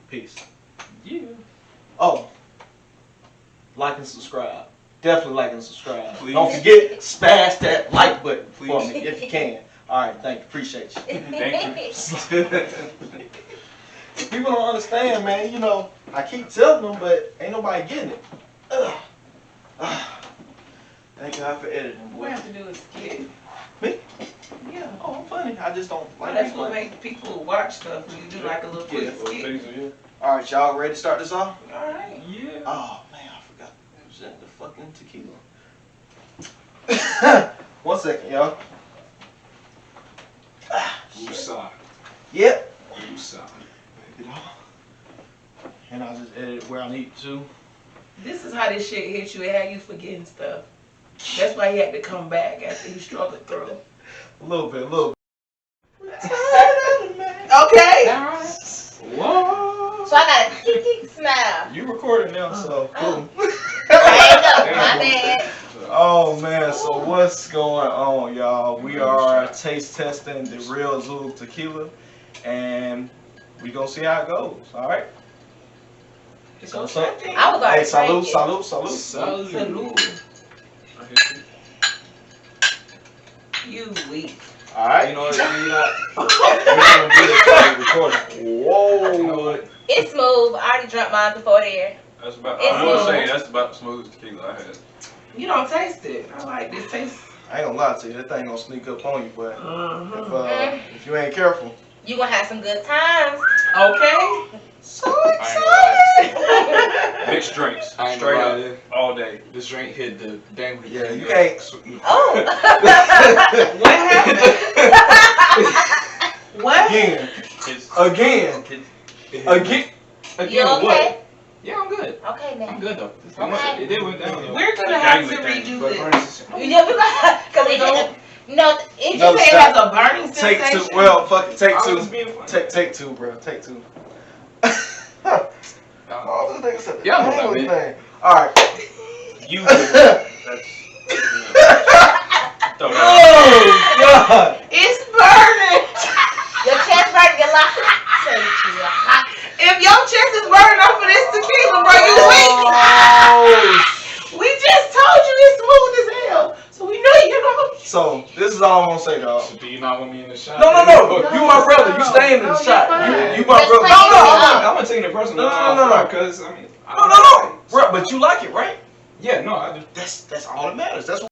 Peace. Yeah. Oh, like and subscribe. Definitely like and subscribe. Please. Don't forget, smash that like button for Please. me if you can. All right, thank you. Appreciate you. Thank you. People don't understand, man. I keep telling them, but ain't nobody getting it. Ugh. Thank God for editing, What we boy. have to do is skip. Me? Yeah. Oh, I'm funny. I just don't like That's it. what makes people watch stuff when you do like a little quick Yeah, skip. Yeah. All right, y'all ready to start this off? All right. Yeah. Oh man, I forgot to present the fucking tequila. 1 second, y'all. Woosah. Yep. Woosah. Get off. And I'll just edit it where I need to. This is how this shit hits you. It had you forgetting stuff. That's why he had to come back after he struggled through. A little bit, a little bit. Okay. All right. Whoa. So I got a kick smile. You recording now, so cool. There you go. My bad. Oh man, so what's going on, y'all? We are taste testing the Real Azul tequila, and we gonna see how it goes. All right. So what's up? I was already Hey, salute, drinking. salute, salute. Salute. I hit you. You weak. All right. You know what? You're not. We're gonna do this while we're recording. Whoa. You know what? It's smooth. I already drank mine before there. That's about. It's I was smooth. saying that's about the smoothest tequila I had. You don't taste it. I like this taste. I ain't gonna lie to you, that thing gonna sneak up on you, but Mm-hmm. if you ain't careful. You gonna have some good times. Okay. So excited. Mixed drinks, I ain't straight gonna lie up, to you. all day. This drink hit the dang. Yeah, you can't. Oh. What happened? What? Again, It's, again, again. You okay? Yeah, I'm good. Okay, I'm man. good though. Okay. It did went down. Though. We're gonna have to Dangly redo But this. Yeah, we got cause it Don't- no, it No, just It has a burning Take sensation. two. Well, fuck it. Take I was two. being funny. Take two, bro. Take two. Oh, this nigga said the Yeah, I know what I dangly mean. thing. All right. you. That's. Throw that. Oh God. It's burning. your chest right get a lot hot. Say it to you hot. If your chest is burning off of this tequila, bro, you weak. Oh. We just told you it's smooth as hell, so we know you're gonna. So this is all I'm gonna say, dog. So do you not want me in the shot? No. You my brother. You staying in the No, shot. you're fine. You my Just brother. play it No. up. I'm gonna take it personal. No. Because I mean. No. Bro, but you like it, right? Yeah, no, I do. That's all that matters. That's